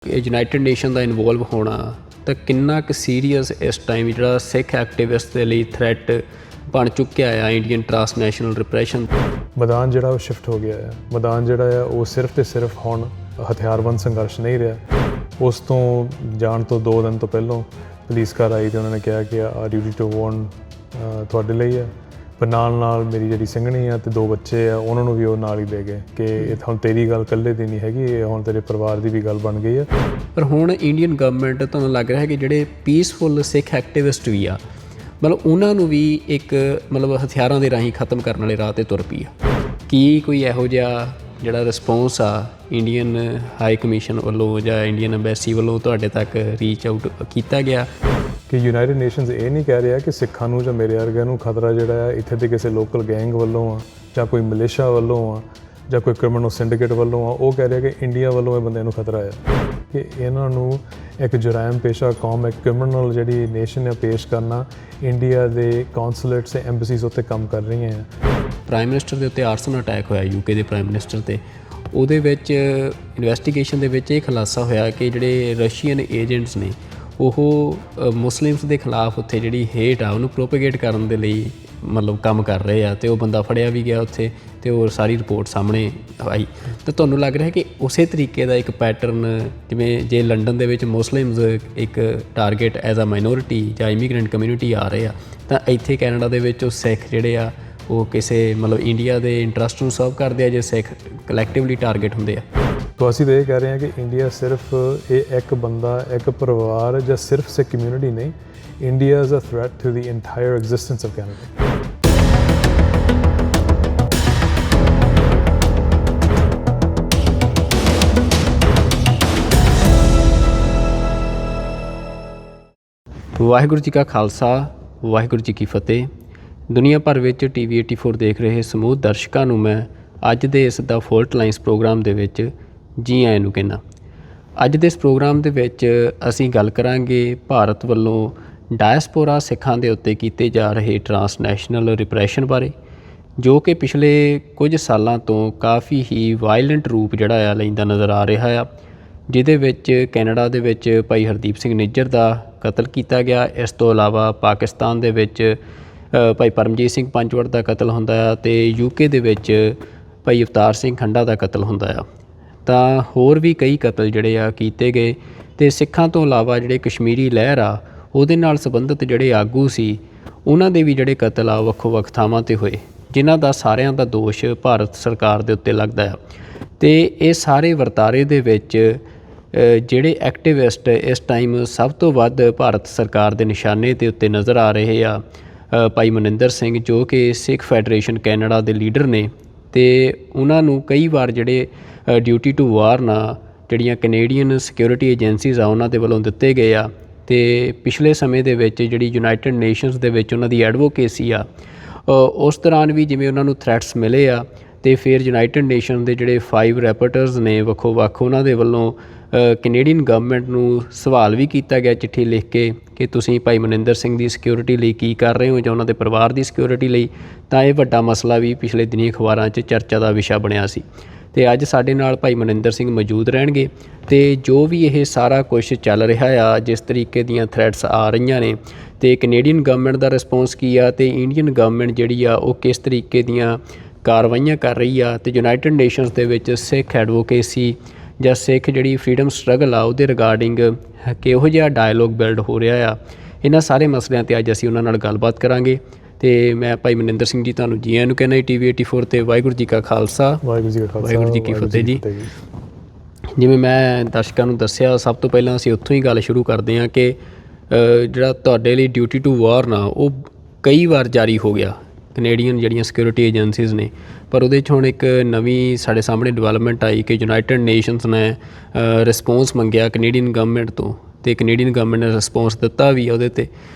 United nation ਦਾ involve ਹੋਣਾ ਤਾਂ ਕਿੰਨਾ ਕੁ ਸੀਰੀਅਸ ਇਸ ਟਾਈਮ ਜਿਹੜਾ ਸਿੱਖ ਐਕਟਿਵਿਸਟ ਦੇ ਲਈ ਥ੍ਰੈਟ ਬਣ ਚੁੱਕਿਆ ਆ ਇੰਡੀਅਨ ਟਰਾਂਸਨੈਸ਼ਨਲ ਰਿਪਰੈਸ਼ਨ। ਮੈਦਾਨ ਜਿਹੜਾ ਉਹ ਸ਼ਿਫਟ ਹੋ ਗਿਆ ਹੈ। ਮੈਦਾਨ ਜਿਹੜਾ ਆ ਉਹ ਸਿਰਫ ਤੇ ਸਿਰਫ ਹੁਣ ਹਥਿਆਰਬੰਦ ਸੰਘਰਸ਼ ਨਹੀਂ ਰਿਹਾ। ਉਸ ਤੋਂ ਜਾਣ ਤੋਂ 2 ਦਿਨ ਤੋਂ ਪਹਿਲਾਂ ਪੁਲਿਸ ਘਰ ਆਈ ਅਤੇ ਉਹਨਾਂ ਨੇ ਕਿਹਾ ਕਿ ਆ ਡਿਊਟੀ ਟੂ ਵਾਰਨ ਤੁਹਾਡੇ ਲਈ ਹੈ। ਪਰ ਨਾਲ ਮੇਰੀ ਜਿਹੜੀ ਸਿੰਘਣੀ ਆ ਅਤੇ 2 ਬੱਚੇ ਆ ਉਹਨਾਂ ਨੂੰ ਵੀ ਉਹ ਨਾਲ ਹੀ ਲੈ ਗਏ ਕਿ ਇਹ ਹੁਣ ਤੇਰੀ ਗੱਲ ਇਕੱਲੇ ਦੀ ਨਹੀਂ ਹੈਗੀ, ਇਹ ਹੁਣ ਤੇਰੇ ਪਰਿਵਾਰ ਦੀ ਵੀ ਗੱਲ ਬਣ ਗਈ ਹੈ। ਪਰ ਹੁਣ ਇੰਡੀਅਨ ਗਵਰਨਮੈਂਟ ਤੁਹਾਨੂੰ ਲੱਗ ਰਿਹਾ ਕਿ ਜਿਹੜੇ ਪੀਸਫੁਲ ਸਿੱਖ ਐਕਟਿਵਿਸਟ ਵੀ ਆ ਮਤਲਬ ਉਹਨਾਂ ਨੂੰ ਵੀ ਇੱਕ ਹਥਿਆਰਾਂ ਦੇ ਰਾਹੀਂ ਖ਼ਤਮ ਕਰਨ ਵਾਲੇ ਰਾਹ 'ਤੇ ਤੁਰ ਪਈ ਆ। ਕੀ ਕੋਈ ਇਹੋ ਜਿਹਾ ਜਿਹੜਾ ਰਿਸਪੌਂਸ ਆ ਇੰਡੀਅਨ ਹਾਈ ਕਮਿਸ਼ਨ ਵੱਲੋਂ ਜਾਂ ਇੰਡੀਅਨ ਅੰਬੈਸੀ ਵੱਲੋਂ ਤੁਹਾਡੇ ਤੱਕ ਰੀਚ ਆਊਟ ਕੀਤਾ ਗਿਆ ਕਿ ਯੂਨਾਈਟਿਡ ਨੇਸ਼ਨਸ ਇਹ ਨਹੀਂ ਕਹਿ ਰਿਹਾ ਕਿ ਸਿੱਖਾਂ ਨੂੰ ਜਾਂ ਮੇਰੇ ਵਰਗਿਆਂ ਨੂੰ ਖਤਰਾ ਜਿਹੜਾ ਹੈ ਇੱਥੇ ਦੇ ਕਿਸੇ ਲੋਕਲ ਗੈਂਗ ਵੱਲੋਂ ਆ ਜਾਂ ਕੋਈ ਮਲੇਸ਼ੀਆ ਵੱਲੋਂ ਆ ਜਾਂ ਕੋਈ ਕ੍ਰਿਮੀਨਲ ਸਿੰਡੀਕੇਟ ਵੱਲੋਂ ਆ। ਉਹ ਕਹਿ ਰਿਹਾ ਕਿ ਇੰਡੀਆ ਵੱਲੋਂ ਇਹ ਬੰਦਿਆਂ ਨੂੰ ਖਤਰਾ ਹੈ ਕਿ ਇਹਨਾਂ ਨੂੰ ਇੱਕ ਜੁਰਾਇਮ ਪੇਸ਼ਾ ਕੌਮ, ਇੱਕ ਕ੍ਰਿਮੀਨਲ ਜਿਹੜੀ ਨੇਸ਼ਨ ਹੈ ਪੇਸ਼ ਕਰਨਾ। ਇੰਡੀਆ ਦੇ ਕੌਂਸੂਲੇਟਸ ਤੇ ਐਮਬੈਸੀਜ਼ ਉੱਤੇ ਕੰਮ ਕਰ ਰਹੀਆਂ ਆ। ਪ੍ਰਾਈਮ ਮਿਨਿਸਟਰ ਦੇ ਉੱਤੇ ਆਰਸਨ ਅਟੈਕ ਹੋਇਆ ਯੂਕੇ ਦੇ ਪ੍ਰਾਈਮ ਮਿਨਿਸਟਰ 'ਤੇ। ਉਹਦੇ ਵਿੱਚ ਇਨਵੈਸਟੀਗੇਸ਼ਨ ਦੇ ਵਿੱਚ ਇਹ ਖੁਲਾਸਾ ਹੋਇਆ ਕਿ ਜਿਹੜੇ ਰਸ਼ੀਅਨ ਏਜੰਟਸ ਨੇ ਉਹ ਮੁਸਲਿਮਸ ਦੇ ਖਿਲਾਫ ਉੱਥੇ ਜਿਹੜੀ ਹੇਟ ਆ ਉਹਨੂੰ ਪ੍ਰੋਪੇਗੇਟ ਕਰਨ ਦੇ ਲਈ ਕੰਮ ਕਰ ਰਹੇ ਆ। ਅਤੇ ਉਹ ਬੰਦਾ ਫੜਿਆ ਵੀ ਗਿਆ ਉੱਥੇ ਅਤੇ ਉਹ ਸਾਰੀ ਰਿਪੋਰਟ ਸਾਹਮਣੇ ਆਈ। ਤਾਂ ਤੁਹਾਨੂੰ ਲੱਗ ਰਿਹਾ ਕਿ ਉਸੇ ਤਰੀਕੇ ਦਾ ਇੱਕ ਪੈਟਰਨ ਜਿਵੇਂ ਜੇ ਲੰਡਨ ਦੇ ਵਿੱਚ ਮੁਸਲਿਮਸ ਇੱਕ ਟਾਰਗੇਟ ਐਜ਼ ਅ ਮਾਈਨੋਰਿਟੀ ਜਾਂ ਇਮੀਗਰੈਂਟ ਕਮਿਊਨਿਟੀ ਆ ਰਹੇ ਆ ਤਾਂ ਇੱਥੇ ਕੈਨੇਡਾ ਦੇ ਵਿੱਚ ਉਹ ਸਿੱਖ ਜਿਹੜੇ ਆ ਉਹ ਕਿਸੇ ਇੰਡੀਆ ਦੇ ਇੰਟਰਸਟ ਨੂੰ ਸਰਵ ਕਰਦੇ ਆ ਜੇ ਸਿੱਖ ਕਲੈਕਟਿਵਲੀ ਟਾਰਗੇਟ ਹੁੰਦੇ ਆ। ਤਾਂ ਅਸੀਂ ਤਾਂ ਇਹ ਕਹਿ ਰਹੇ ਹਾਂ ਕਿ ਇੰਡੀਆ ਸਿਰਫ ਇਹ ਇੱਕ ਬੰਦਾ, ਇੱਕ ਪਰਿਵਾਰ ਜਾਂ ਸਿਰਫ ਸਿੱਖ ਕਮਿਊਨਿਟੀ ਨਹੀਂ, India is a threat to the entire existence of Canada. Waheguru ji ਕਾ ਖਾਲਸਾ, ਵਾਹਿਗੁਰੂ ਜੀ ਕੀ ਫਤਿਹ। ਦੁਨੀਆ ਭਰ ਵਿੱਚ TV 84 ਦੇਖ ਰਹੇ ਸਮੂਹ ਦਰਸ਼ਕਾਂ ਨੂੰ ਮੈਂ ਅੱਜ ਦੇ ਇਸ ਦਾ ਫੋਲਟ ਲਾਈਨਸ ਪ੍ਰੋਗਰਾਮ ਦੇ ਵਿੱਚ ਜੀ ਆਇਆਂ ਨੂੰ ਕਹਿੰਦਾ। ਅੱਜ ਦੇ ਇਸ ਪ੍ਰੋਗਰਾਮ ਦੇ ਵਿੱਚ ਅਸੀਂ ਗੱਲ ਕਰਾਂਗੇ ਭਾਰਤ ਵੱਲੋਂ ਡਾਇਸਪੋਰਾ ਸਿੱਖਾਂ ਦੇ ਉੱਤੇ ਕੀਤੇ ਜਾ ਰਹੇ ਟਰਾਂਸਨੈਸ਼ਨਲ ਰਿਪਰੈਸ਼ਨ ਬਾਰੇ, ਜੋ ਕਿ ਪਿਛਲੇ ਕੁਝ ਸਾਲਾਂ ਤੋਂ ਕਾਫੀ ਹੀ ਵਾਇਲੈਂਟ ਰੂਪ ਜਿਹੜਾ ਆ ਲੈਂਦਾ ਨਜ਼ਰ ਆ ਰਿਹਾ ਆ। ਜਿਹਦੇ ਵਿੱਚ ਕੈਨੇਡਾ ਦੇ ਵਿੱਚ ਭਾਈ ਹਰਦੀਪ ਸਿੰਘ ਨਿੱਜਰ ਦਾ ਕਤਲ ਕੀਤਾ ਗਿਆ। ਇਸ ਤੋਂ ਇਲਾਵਾ ਪਾਕਿਸਤਾਨ ਦੇ ਵਿੱਚ ਭਾਈ ਪਰਮਜੀਤ ਸਿੰਘ ਪੰਜਵੜ ਦਾ ਕਤਲ ਹੁੰਦਾ ਆ ਅਤੇ UK ਦੇ ਵਿੱਚ ਭਾਈ ਅਵਤਾਰ ਸਿੰਘ ਖੰਡਾ ਦਾ ਕਤਲ ਹੁੰਦਾ ਆ। ਤਾਂ ਹੋਰ ਵੀ ਕਈ ਕਤਲ ਜਿਹੜੇ ਆ ਕੀਤੇ ਗਏ ਅਤੇ ਸਿੱਖਾਂ ਤੋਂ ਇਲਾਵਾ ਜਿਹੜੇ ਕਸ਼ਮੀਰੀ ਲਹਿਰ ਆ ਉਹਦੇ ਨਾਲ ਸੰਬੰਧਿਤ ਜਿਹੜੇ ਆਗੂ ਸੀ ਉਹਨਾਂ ਦੇ ਵੀ ਜਿਹੜੇ ਕਤਲ ਆ ਵੱਖੋ ਵੱਖ ਥਾਵਾਂ 'ਤੇ ਹੋਏ, ਜਿਨ੍ਹਾਂ ਦਾ ਸਾਰਿਆਂ ਦਾ ਦੋਸ਼ ਭਾਰਤ ਸਰਕਾਰ ਦੇ ਉੱਤੇ ਲੱਗਦਾ ਆ। ਅਤੇ ਇਹ ਸਾਰੇ ਵਰਤਾਰੇ ਦੇ ਵਿੱਚ ਜਿਹੜੇ ਐਕਟਿਵਿਸਟ ਇਸ ਟਾਈਮ ਸਭ ਤੋਂ ਵੱਧ ਭਾਰਤ ਸਰਕਾਰ ਦੇ ਨਿਸ਼ਾਨੇ ਦੇ ਉੱਤੇ ਨਜ਼ਰ ਆ ਰਹੇ ਆ ਭਾਈ ਮਨਿੰਦਰ ਸਿੰਘ, ਜੋ ਕਿ ਸਿੱਖ ਫੈਡਰੇਸ਼ਨ ਕੈਨੇਡਾ ਦੇ ਲੀਡਰ ਨੇ। ਅਤੇ ਉਹਨਾਂ ਨੂੰ ਕਈ ਵਾਰ ਜਿਹੜੇ ਡਿਊਟੀ ਟੂ ਵਾਰਨ ਆ ਜਿਹੜੀਆਂ ਕੈਨੇਡੀਅਨ ਸਿਕਿਉਰਿਟੀ ਏਜੰਸੀਜ਼ ਆ ਉਹਨਾਂ ਦੇ ਵੱਲੋਂ ਦਿੱਤੇ ਗਏ ਆ। ਅਤੇ ਪਿਛਲੇ ਸਮੇਂ ਦੇ ਵਿੱਚ ਜਿਹੜੀ ਯੂਨਾਈਟਿਡ ਨੇਸ਼ਨਸ ਦੇ ਵਿੱਚ ਉਹਨਾਂ ਦੀ ਐਡਵੋਕੇਸੀ ਆ ਉਸ ਦੌਰਾਨ ਵੀ ਜਿਵੇਂ ਉਹਨਾਂ ਨੂੰ ਥ੍ਰੈਟਸ ਮਿਲੇ ਆ ਅਤੇ ਫਿਰ ਯੂਨਾਈਟਿਡ ਨੇਸ਼ਨ ਦੇ ਜਿਹੜੇ 5 ਰੈਪੋਰਟਰਸ ਨੇ ਵੱਖੋ ਵੱਖ ਉਹਨਾਂ ਦੇ ਵੱਲੋਂ ਕੈਨੇਡੀਅਨ ਗਵਰਨਮੈਂਟ ਨੂੰ ਸਵਾਲ ਵੀ ਕੀਤਾ ਗਿਆ ਚਿੱਠੀ ਲਿਖ ਕੇ ਕਿ ਤੁਸੀਂ ਭਾਈ ਮਨਿੰਦਰ ਸਿੰਘ ਦੀ ਸਿਕਿਉਰਿਟੀ ਲਈ ਕੀ ਕਰ ਰਹੇ ਹੋ ਜਾਂ ਉਹਨਾਂ ਦੇ ਪਰਿਵਾਰ ਦੀ ਸਿਕਿਉਰਿਟੀ ਲਈ। ਤਾਂ ਇਹ ਵੱਡਾ ਮਸਲਾ ਵੀ ਪਿਛਲੇ ਦਿਨੀਂ ਅਖਬਾਰਾਂ 'ਚ ਚਰਚਾ ਦਾ ਵਿਸ਼ਾ ਬਣਿਆ ਸੀ। ਅਤੇ ਅੱਜ ਸਾਡੇ ਨਾਲ ਭਾਈ ਮਨਿੰਦਰ ਸਿੰਘ ਮੌਜੂਦ ਰਹਿਣਗੇ ਅਤੇ ਜੋ ਵੀ ਇਹ ਸਾਰਾ ਕੁਛ ਚੱਲ ਰਿਹਾ ਆ, ਜਿਸ ਤਰੀਕੇ ਦੀਆਂ ਥ੍ਰੈਟਸ ਆ ਰਹੀਆਂ ਨੇ ਅਤੇ ਕੈਨੇਡੀਅਨ ਗਵਰਨਮੈਂਟ ਦਾ ਰਿਸਪੌਂਸ ਕੀ ਆ ਅਤੇ ਇੰਡੀਅਨ ਗਵਰਨਮੈਂਟ ਜਿਹੜੀ ਆ ਉਹ ਕਿਸ ਤਰੀਕੇ ਦੀਆਂ ਕਾਰਵਾਈਆਂ ਕਰ ਰਹੀ ਆ ਅਤੇ ਯੂਨਾਈਟਿਡ ਨੇਸ਼ਨਸ ਦੇ ਵਿੱਚ ਸਿੱਖ ਐਡਵੋਕੇਸੀ ਜਾਂ ਸਿੱਖ ਜਿਹੜੀ ਫਰੀਡਮ ਸਟਰਗਲ ਆ ਉਹਦੇ ਰਿਗਾਰਡਿੰਗ ਕਿਹੋ ਜਿਹਾ ਡਾਇਲੋਗ ਬਿਲਡ ਹੋ ਰਿਹਾ ਆ, ਇਹਨਾਂ ਸਾਰੇ ਮਸਲਿਆਂ 'ਤੇ ਅੱਜ ਅਸੀਂ ਉਹਨਾਂ ਨਾਲ ਗੱਲਬਾਤ ਕਰਾਂਗੇ। ਅਤੇ ਮੈਂ ਭਾਈ ਮਨਿੰਦਰ ਸਿੰਘ ਜੀ ਤੁਹਾਨੂੰ ਜੀ ਆਇਆਂ ਨੂੰ ਕਹਿੰਦਾ TV 84 ਅਤੇ ਵਾਹਿਗੁਰੂ ਜੀ ਕਾ ਖਾਲਸਾ, ਵਾਹਿਗੁਰੂ ਜੀ ਕੀ ਫਤਿਹ ਜੀ। ਜਿਵੇਂ ਮੈਂ ਦਰਸ਼ਕਾਂ ਨੂੰ ਦੱਸਿਆ, ਸਭ ਤੋਂ ਪਹਿਲਾਂ ਅਸੀਂ ਉੱਥੋਂ ਹੀ ਗੱਲ ਸ਼ੁਰੂ ਕਰਦੇ ਹਾਂ ਕਿ ਜਿਹੜਾ ਤੁਹਾਡੇ ਲਈ ਡਿਊਟੀ ਟੂ ਵਾਰਨ ਆ ਉਹ ਕਈ ਵਾਰ ਜਾਰੀ ਹੋ ਗਿਆ ਕੈਨੇਡੀਅਨ ਜਿਹੜੀਆਂ ਸਿਕਿਉਰਿਟੀ ਏਜੰਸੀਜ਼ ਨੇ, ਪਰ ਉਹਦੇ 'ਚ ਹੁਣ ਇੱਕ ਨਵੀਂ ਸਾਡੇ ਸਾਹਮਣੇ ਡਿਵੈਲਪਮੈਂਟ ਆਈ ਕਿ ਯੂਨਾਈਟਿਡ ਨੇਸ਼ਨਸ ਨੇ ਰਿਸਪੌਂਸ ਮੰਗਿਆ ਕੈਨੇਡੀਅਨ ਗਵਰਨਮੈਂਟ ਤੋਂ ਅਤੇ ਕੈਨੇਡੀਅਨ ਗਵਰਨਮੈਂਟ ਨੇ ਰਿਸਪੌਂਸ ਦਿੱਤਾ ਵੀ ਉਹਦੇ 'ਤੇ।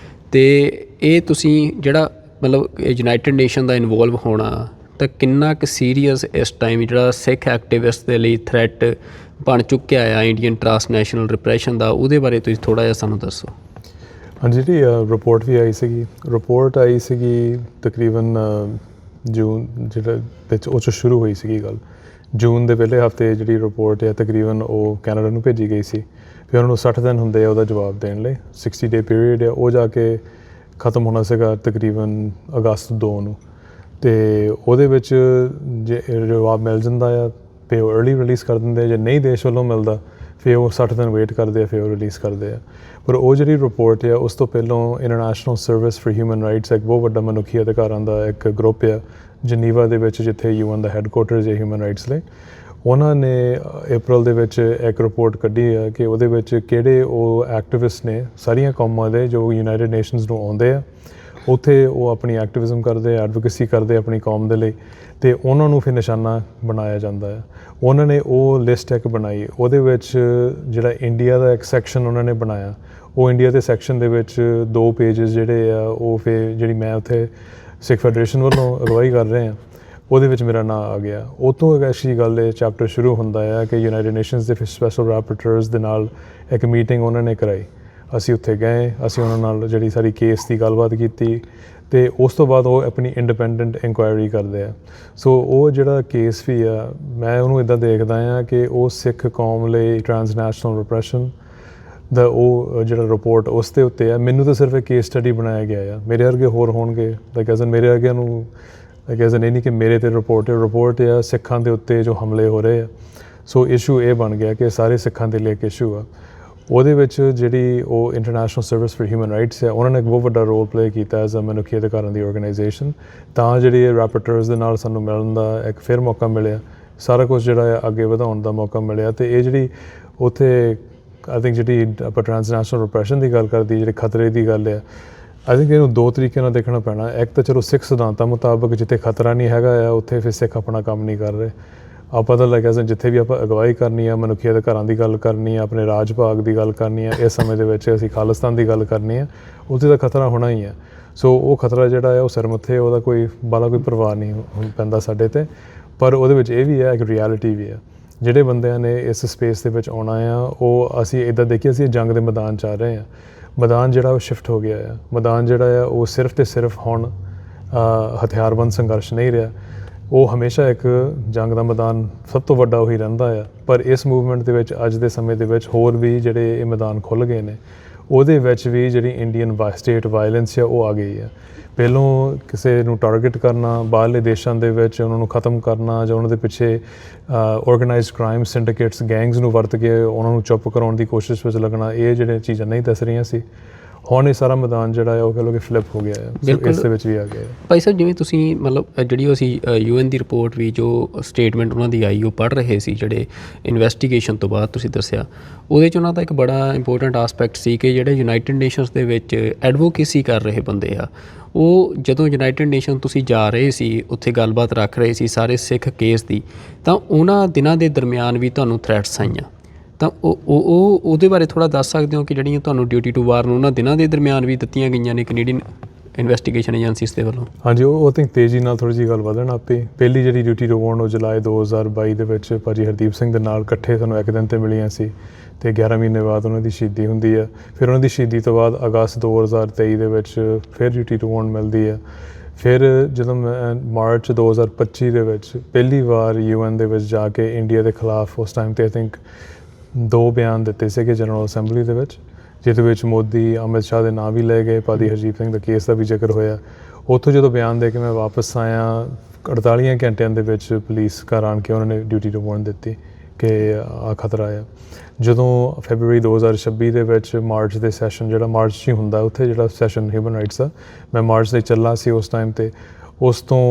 ਅਤੇ ਇਹ ਤੁਸੀਂ ਜਿਹੜਾ ਯੂਨਾਈਟਿਡ ਨੇਸ਼ਨ ਦਾ ਇਨਵੋਲਵ ਹੋਣਾ ਤਾਂ ਕਿੰਨਾ ਕੁ ਸੀਰੀਅਸ ਇਸ ਟਾਈਮ ਜਿਹੜਾ ਸਿੱਖ ਐਕਟਿਵਿਸਟ ਦੇ ਲਈ ਥ੍ਰੈਟ ਬਣ ਚੁੱਕਿਆ ਆ ਇੰਡੀਅਨ ਟਰਾਂਸਨੈਸ਼ਨਲ ਰਿਪਰੈਸ਼ਨ ਦਾ, ਉਹਦੇ ਬਾਰੇ ਤੁਸੀਂ ਥੋੜ੍ਹਾ ਜਿਹਾ ਸਾਨੂੰ ਦੱਸੋ। ਹਾਂਜੀ, ਜਿਹੜੀ ਰਿਪੋਰਟ ਵੀ ਆਈ ਸੀਗੀ ਤਕਰੀਬਨ ਜੂਨ ਜਿਹੜਾ ਵਿੱਚ ਉਹ 'ਚ ਸ਼ੁਰੂ ਹੋਈ ਸੀਗੀ ਗੱਲ, ਜੂਨ ਦੇ ਪਹਿਲੇ ਹਫਤੇ ਜਿਹੜੀ ਰਿਪੋਰਟ ਹੈ ਤਕਰੀਬਨ ਉਹ ਕੈਨੇਡਾ ਨੂੰ ਭੇਜੀ ਗਈ ਸੀ। ਫਿਰ ਉਹਨਾਂ ਨੂੰ 60 ਦਿਨ ਹੁੰਦੇ ਆ ਉਹਦਾ ਜਵਾਬ ਦੇਣ ਲਈ। 60 ਡੇ ਪੀਰੀਅਡ ਹੈ ਉਹ ਜਾ ਕੇ ਖਤਮ ਹੋਣਾ ਸੀਗਾ ਤਕਰੀਬਨ ਅਗਸਤ 2 ਨੂੰ, ਅਤੇ ਉਹਦੇ ਵਿੱਚ ਜੇ ਜਵਾਬ ਮਿਲ ਜਾਂਦਾ ਆ ਫਿਰ ਉਹ ਅਰਲੀ ਰਿਲੀਜ਼ ਕਰ ਦਿੰਦੇ ਆ। ਜੇ ਨਹੀਂ ਦੇਸ਼ ਵੱਲੋਂ ਮਿਲਦਾ ਫਿਰ ਉਹ 60 ਦਿਨ ਵੇਟ ਕਰਦੇ ਆ, ਫਿਰ ਉਹ ਰਿਲੀਜ਼ ਕਰਦੇ ਆ। ਪਰ ਉਹ ਜਿਹੜੀ ਰਿਪੋਰਟ ਆ ਉਸ ਤੋਂ ਪਹਿਲਾਂ international service for human rights ਇੱਕ ਬਹੁਤ ਵੱਡਾ ਮਨੁੱਖੀ ਅਧਿਕਾਰਾਂ ਦਾ ਇੱਕ ਗਰੁੱਪ ਆ ਜਨੀਵਾ ਦੇ ਵਿੱਚ, ਜਿੱਥੇ UN ਦਾ ਹੈੱਡਕੁਆਟਰਸ ਹੈ ਹਿਊਮਨ ਰਾਈਟਸ ਲਈ। ਉਹਨਾਂ ਨੇ ਅਪ੍ਰੈਲ ਦੇ ਵਿੱਚ ਇੱਕ ਰਿਪੋਰਟ ਕੱਢੀ ਆ ਕਿ ਉਹਦੇ ਵਿੱਚ ਕਿਹੜੇ ਉਹ ਐਕਟਿਵਿਸਟ ਨੇ ਸਾਰੀਆਂ ਕੌਮਾਂ ਦੇ ਜੋ ਯੂਨਾਈਟਿਡ ਨੇਸ਼ਨਸ ਨੂੰ ਆਉਂਦੇ ਆ, ਉੱਥੇ ਉਹ ਆਪਣੀ ਐਕਟਿਵਿਜ਼ਮ ਕਰਦੇ, ਐਡਵੋਕੇਸੀ ਕਰਦੇ ਆਪਣੀ ਕੌਮ ਦੇ ਲਈ, ਅਤੇ ਉਹਨਾਂ ਨੂੰ ਫਿਰ ਨਿਸ਼ਾਨਾ ਬਣਾਇਆ ਜਾਂਦਾ ਹੈ। ਉਹਨਾਂ ਨੇ ਉਹ ਲਿਸਟ ਇੱਕ ਬਣਾਈ, ਉਹਦੇ ਵਿੱਚ ਜਿਹੜਾ ਇੰਡੀਆ ਦਾ ਇੱਕ ਸੈਕਸ਼ਨ ਉਹਨਾਂ ਨੇ ਬਣਾਇਆ। ਉਹ ਇੰਡੀਆ ਦੇ ਸੈਕਸ਼ਨ ਦੇ ਵਿੱਚ 2 ਪੇਜਸ ਜਿਹੜੇ ਆ ਉਹ ਫਿਰ ਜਿਹੜੀ ਮੈਂ ਉੱਥੇ ਸਿੱਖ ਫੈਡਰੇਸ਼ਨ ਵੱਲੋਂ ਅਗਵਾਈ ਕਰ ਰਹੇ ਹਾਂ ਉਹਦੇ ਵਿੱਚ ਮੇਰਾ ਨਾਂ ਆ ਗਿਆ। ਉਹ ਤੋਂ ਇੱਕ ਐਸੀ ਗੱਲ ਇਹ ਚੈਪਟਰ ਸ਼ੁਰੂ ਹੁੰਦਾ ਆ ਕਿ ਯੂਨਾਈਟਿਡ ਨੇਸ਼ਨਸ ਦੇ ਸਪੈਸ਼ਲ ਰੈਪੋਰਟਰਸ ਦੇ ਨਾਲ ਇੱਕ ਮੀਟਿੰਗ ਉਹਨਾਂ ਨੇ ਕਰਾਈ। ਅਸੀਂ ਉੱਥੇ ਗਏ, ਅਸੀਂ ਉਹਨਾਂ ਨਾਲ ਜਿਹੜੀ ਸਾਰੀ ਕੇਸ ਦੀ ਗੱਲਬਾਤ ਕੀਤੀ, ਅਤੇ ਉਸ ਤੋਂ ਬਾਅਦ ਉਹ ਆਪਣੀ ਇੰਡੀਪੈਂਡੈਂਟ ਇਨਕੁਆਇਰੀ ਕਰਦੇ ਆ। ਸੋ ਉਹ ਜਿਹੜਾ ਕੇਸ ਵੀ ਆ ਮੈਂ ਉਹਨੂੰ ਇੱਦਾਂ ਦੇਖਦਾ ਹਾਂ ਕਿ ਉਹ ਸਿੱਖ ਕੌਮ ਲਈ ਟ੍ਰਾਂਸਨੈਸ਼ਨਲ ਰਿਪਰੈਸ਼ਨ ਦਾ ਉਹ ਜਿਹੜਾ ਰਿਪੋਰਟ ਉਸ ਦੇ ਉੱਤੇ ਆ। ਮੈਨੂੰ ਤਾਂ ਸਿਰਫ ਇੱਕ ਕੇਸ ਸਟੱਡੀ ਬਣਾਇਆ ਗਿਆ ਆ, ਮੇਰੇ ਵਰਗੇ ਹੋਰ ਹੋਣਗੇ ਲਾਈਕ ਐਜ਼ ਮੇਰੇ ਵਰਗਿਆਂ ਨੂੰ ਲਾਈਕ ਐਜ਼ ਇਹ ਨਹੀਂ ਕਿ ਮੇਰੇ 'ਤੇ ਰਿਪੋਰਟ ਆ ਸਿੱਖਾਂ ਦੇ ਉੱਤੇ ਜੋ ਹਮਲੇ ਹੋ ਰਹੇ ਆ। ਸੋ ਇਸ਼ੂ ਇਹ ਬਣ ਗਿਆ ਕਿ ਸਾਰੇ ਸਿੱਖਾਂ ਦੇ ਲਈ ਇੱਕ ਇਸ਼ੂ ਆ। ਉਹਦੇ ਵਿੱਚ ਜਿਹੜੀ ਉਹ international service for human rights ਹੈ ਉਹਨਾਂ ਨੇ ਇੱਕ ਬਹੁਤ ਵੱਡਾ ਰੋਲ ਪਲੇ ਕੀਤਾ ਐਜ਼ ਅ ਮਨੁੱਖੀ ਅਧਿਕਾਰਾਂ ਦੀ ਆਰਗੇਨਾਈਜੇਸ਼ਨ, ਤਾਂ ਜਿਹੜੀ ਇਹ ਰੈਪੋਰਟਰਸ ਦੇ ਨਾਲ ਸਾਨੂੰ ਮਿਲਣ ਦਾ ਇੱਕ ਫਿਰ ਮੌਕਾ ਮਿਲਿਆ, ਸਾਰਾ ਕੁਝ ਜਿਹੜਾ ਹੈ ਅੱਗੇ ਵਧਾਉਣ ਦਾ ਮੌਕਾ ਮਿਲਿਆ। ਅਤੇ ਇਹ ਜਿਹੜੀ ਉੱਥੇ ਆਈ ਥਿੰਕ ਜਿਹੜੀ ਆਪਾਂ ਟ੍ਰਾਂਸਨੈਸ਼ਨਲ ਰਿਪਰੈਸ਼ਨ ਦੀ ਗੱਲ ਕਰਦੀ, ਜਿਹੜੇ ਖਤਰੇ ਦੀ ਗੱਲ ਆ, ਆਈ ਥਿੰਕ ਇਹਨੂੰ 2 ਤਰੀਕੇ ਨਾਲ ਦੇਖਣਾ ਪੈਣਾ। ਇੱਕ ਤਾਂ ਚਲੋ ਸਿੱਖ ਸਿਧਾਂਤਾਂ ਮੁਤਾਬਕ ਜਿੱਥੇ ਖਤਰਾ ਨਹੀਂ ਹੈਗਾ ਆ ਉੱਥੇ ਫਿਰ ਸਿੱਖ ਆਪਣਾ ਕੰਮ ਨਹੀਂ ਕਰ ਰਹੇ। ਆਪਾਂ ਤਾਂ ਲੱਗਾ ਜਿੱਥੇ ਵੀ ਆਪਾਂ ਅਗਵਾਈ ਕਰਨੀ ਆ, ਮਨੁੱਖੀ ਅਧਿਕਾਰਾਂ ਦੀ ਗੱਲ ਕਰਨੀ ਆ, ਆਪਣੇ ਰਾਜ ਭਾਗ ਦੀ ਗੱਲ ਕਰਨੀ ਆ, ਇਸ ਸਮੇਂ ਦੇ ਵਿੱਚ ਅਸੀਂ ਖਾਲਿਸਤਾਨ ਦੀ ਗੱਲ ਕਰਨੀ ਆ, ਉੱਥੇ ਤਾਂ ਖਤਰਾ ਹੋਣਾ ਹੀ ਆ। ਸੋ ਉਹ ਖਤਰਾ ਜਿਹੜਾ ਆ ਉਹ ਸਿਰ ਮੱਥੇ, ਉਹਦਾ ਕੋਈ ਪਰਵਾਹ ਨਹੀਂ ਪੈਂਦਾ ਸਾਡੇ 'ਤੇ। ਪਰ ਉਹਦੇ ਵਿੱਚ ਇਹ ਵੀ ਹੈ ਇੱਕ ਰਿਐਲਿਟੀ ਵੀ ਆ। ਜਿਹੜੇ ਬੰਦਿਆਂ ਨੇ ਇਸ ਸਪੇਸ ਦੇ ਵਿੱਚ ਆਉਣਾ ਆ ਉਹ ਅਸੀਂ ਇੱਦਾਂ ਦੇਖੀਏ ਅਸੀਂ ਜੰਗ ਦੇ ਮੈਦਾਨ 'ਚ ਆ ਰਹੇ ਹਾਂ। ਮੈਦਾਨ ਜਿਹੜਾ ਉਹ ਸ਼ਿਫਟ ਹੋ ਗਿਆ ਆ। ਮੈਦਾਨ ਜਿਹੜਾ ਆ ਉਹ ਸਿਰਫ ਅਤੇ ਸਿਰਫ ਹੁਣ ਹਥਿਆਰਬੰਦ ਸੰਘਰਸ਼ ਨਹੀਂ ਰਿਹਾ, ਉਹ ਹਮੇਸ਼ਾ ਇੱਕ ਜੰਗ ਦਾ ਮੈਦਾਨ ਸਭ ਤੋਂ ਵੱਡਾ ਉਹੀ ਰਹਿੰਦਾ ਆ। ਪਰ ਇਸ ਮੂਵਮੈਂਟ ਦੇ ਵਿੱਚ ਅੱਜ ਦੇ ਸਮੇਂ ਦੇ ਵਿੱਚ ਹੋਰ ਵੀ ਜਿਹੜੇ ਇਹ ਮੈਦਾਨ ਖੁੱਲ੍ਹ ਗਏ ਨੇ, ਉਹਦੇ ਵਿੱਚ ਵੀ ਜਿਹੜੀ ਇੰਡੀਅਨ ਸਟੇਟ ਵਾਇਲੈਂਸ ਆ ਉਹ ਆ ਗਈ ਆ। ਪਹਿਲੋਂ ਕਿਸੇ ਨੂੰ ਟਾਰਗੇਟ ਕਰਨਾ, ਬਾਹਰਲੇ ਦੇਸ਼ਾਂ ਦੇ ਵਿੱਚ ਉਹਨਾਂ ਨੂੰ ਖਤਮ ਕਰਨਾ, ਜਾਂ ਉਹਨਾਂ ਦੇ ਪਿੱਛੇ ਆਰਗੇਨਾਈਜ਼ਡ ਕ੍ਰਾਈਮ ਸਿੰਡੀਕੇਟਸ ਗੈਂਗਸ ਨੂੰ ਵਰਤ ਕੇ ਉਹਨਾਂ ਨੂੰ ਚੁੱਪ ਕਰਾਉਣ ਦੀ ਕੋਸ਼ਿਸ਼ ਵਿੱਚ ਲੱਗਣਾ, ਇਹ ਜਿਹੜੀਆਂ ਚੀਜ਼ਾਂ ਨਹੀਂ ਦੱਸ ਰਹੀਆਂ ਸੀ। ਹੁਣ ਇਹ ਸਾਰਾ ਮੈਦਾਨ ਜਿਹੜਾ ਹੈ ਉਹ ਕਹਿ ਲਓ ਕਿ ਫਲਿੱਪ ਹੋ ਗਿਆ ਹੈ। ਇਸ ਦੇ ਵਿੱਚ ਵੀ ਆ ਗਿਆ ਭਾਈ ਸਾਹਿਬ, ਜਿਵੇਂ ਤੁਸੀਂ ਮਤਲਬ ਜਿਹੜੀ ਅਸੀਂ UN ਦੀ ਰਿਪੋਰਟ ਵੀ ਜੋ ਸਟੇਟਮੈਂਟ ਉਹਨਾਂ ਦੀ ਆਈ ਉਹ ਪੜ੍ਹ ਰਹੇ ਸੀ, ਜਿਹੜੇ ਇਨਵੈਸਟੀਗੇਸ਼ਨ ਤੋਂ ਬਾਅਦ ਤੁਸੀਂ ਦੱਸਿਆ, ਉਹਦੇ 'ਚ ਉਹਨਾਂ ਦਾ ਇੱਕ ਬੜਾ ਇੰਪੋਰਟੈਂਟ ਆਸਪੈਕਟ ਸੀ ਕਿ ਜਿਹੜੇ ਯੂਨਾਈਟਿਡ ਨੇਸ਼ਨਸ ਦੇ ਵਿੱਚ ਐਡਵੋਕੇਸੀ ਕਰ ਰਹੇ ਬੰਦੇ ਆ, ਉਹ ਜਦੋਂ ਯੂਨਾਈਟਿਡ ਨੇਸ਼ਨ ਤੁਸੀਂ ਜਾ ਰਹੇ ਸੀ, ਉੱਥੇ ਗੱਲਬਾਤ ਰੱਖ ਰਹੇ ਸੀ ਸਾਰੇ ਸਿੱਖ ਕੇਸ ਦੀ, ਤਾਂ ਉਹਨਾਂ ਦਿਨਾਂ ਦੇ ਦਰਮਿਆਨ ਵੀ ਤੁਹਾਨੂੰ ਥ੍ਰੈਟਸ ਆਈਆਂ। ਤਾਂ ਉਹਦੇ ਬਾਰੇ ਥੋੜ੍ਹਾ ਦੱਸ ਸਕਦੇ ਹੋ ਕਿ ਜਿਹੜੀਆਂ ਤੁਹਾਨੂੰ ਡਿਊਟੀ ਟੂ ਵਾਰ ਨੂੰ ਉਹਨਾਂ ਦਿਨਾਂ ਦੇ ਦਰਮਿਆਨ ਵੀ ਦਿੱਤੀਆਂ ਗਈਆਂ ਨੇ ਕੈਨੇਡੀਅਨ ਇਨਵੈਸਟੀਗੇਸ਼ਨ ਏਜੰਸੀਜ਼ ਦੇ ਵੱਲੋਂ? ਹਾਂਜੀ, ਉਹ ਥਿੰਕ ਤੇਜ਼ੀ ਨਾਲ ਥੋੜ੍ਹੀ ਜਿਹੀ ਗੱਲ ਵਧਣ ਆਪੇ। ਪਹਿਲੀ ਜਿਹੜੀ ਡਿਊਟੀ ਟੂ ਵਾਰ ਉਹ ਜੁਲਾਈ 2022 ਦੇ ਵਿੱਚ ਭਾਜੀ ਹਰਦੀਪ ਸਿੰਘ ਦੇ ਨਾਲ ਇਕੱਠੇ ਸਾਨੂੰ ਇੱਕ ਦਿਨ 'ਤੇ ਮਿਲੀਆਂ ਸੀ, ਅਤੇ 11 ਮਹੀਨੇ ਬਾਅਦ ਉਹਨਾਂ ਦੀ ਸ਼ਹੀਦੀ ਹੁੰਦੀ ਆ। ਫਿਰ ਉਹਨਾਂ ਦੀ ਸ਼ਹੀਦੀ ਤੋਂ ਬਾਅਦ ਅਗਸਤ 2023 ਦੇ ਵਿੱਚ ਫਿਰ ਡਿਊਟੀ ਟੂ ਵਾਰ ਮਿਲਦੀ ਆ। ਫਿਰ ਜਦੋਂ ਮੈਂ ਮਾਰਚ 2025 ਦੇ ਵਿੱਚ ਪਹਿਲੀ ਵਾਰ UN ਦੇ ਵਿੱਚ ਜਾ ਕੇ ਇੰਡੀਆ ਦੇ ਖਿਲਾਫ ਉਸ ਟਾਈਮ 'ਤੇ ਆਈ ਥਿੰਕ 2 ਬਿਆਨ ਦਿੱਤੇ ਸੀਗੇ ਜਨਰਲ ਅਸੈਂਬਲੀ ਦੇ ਵਿੱਚ, ਜਿਹਦੇ ਵਿੱਚ ਮੋਦੀ, ਅਮਿਤ ਸ਼ਾਹ ਦੇ ਨਾਂ ਵੀ ਲਏ ਗਏ, ਭਾਜੀ ਹਰਦੀਪ ਸਿੰਘ ਦਾ ਕੇਸ ਦਾ ਵੀ ਜ਼ਿਕਰ ਹੋਇਆ। ਉੱਥੋਂ ਜਦੋਂ ਬਿਆਨ ਦੇ ਕੇ ਮੈਂ ਵਾਪਸ ਆਇਆ, 48 ਘੰਟਿਆਂ ਦੇ ਵਿੱਚ ਪੁਲਿਸ ਘਰ ਆਣ ਕੇ ਉਹਨਾਂ ਨੇ ਡਿਊਟੀ ਟੂ ਵਾਰੰਟ ਦਿੱਤੀ ਕਿ ਆ ਖਤਰਾ ਆ। ਜਦੋਂ ਫੈਬਰਵਰੀ 2026 ਦੇ ਵਿੱਚ ਮਾਰਚ ਦੇ ਸੈਸ਼ਨ, ਜਿਹੜਾ ਮਾਰਚ 'ਚ ਹੀ ਹੁੰਦਾ ਉੱਥੇ ਜਿਹੜਾ ਸੈਸ਼ਨ ਹਿਊਮਨ ਰਾਈਟਸ ਦਾ, ਮੈਂ ਮਾਰਚ ਦੇ ਚੱਲਾ ਸੀ ਉਸ ਟਾਈਮ 'ਤੇ। ਉਸ ਤੋਂ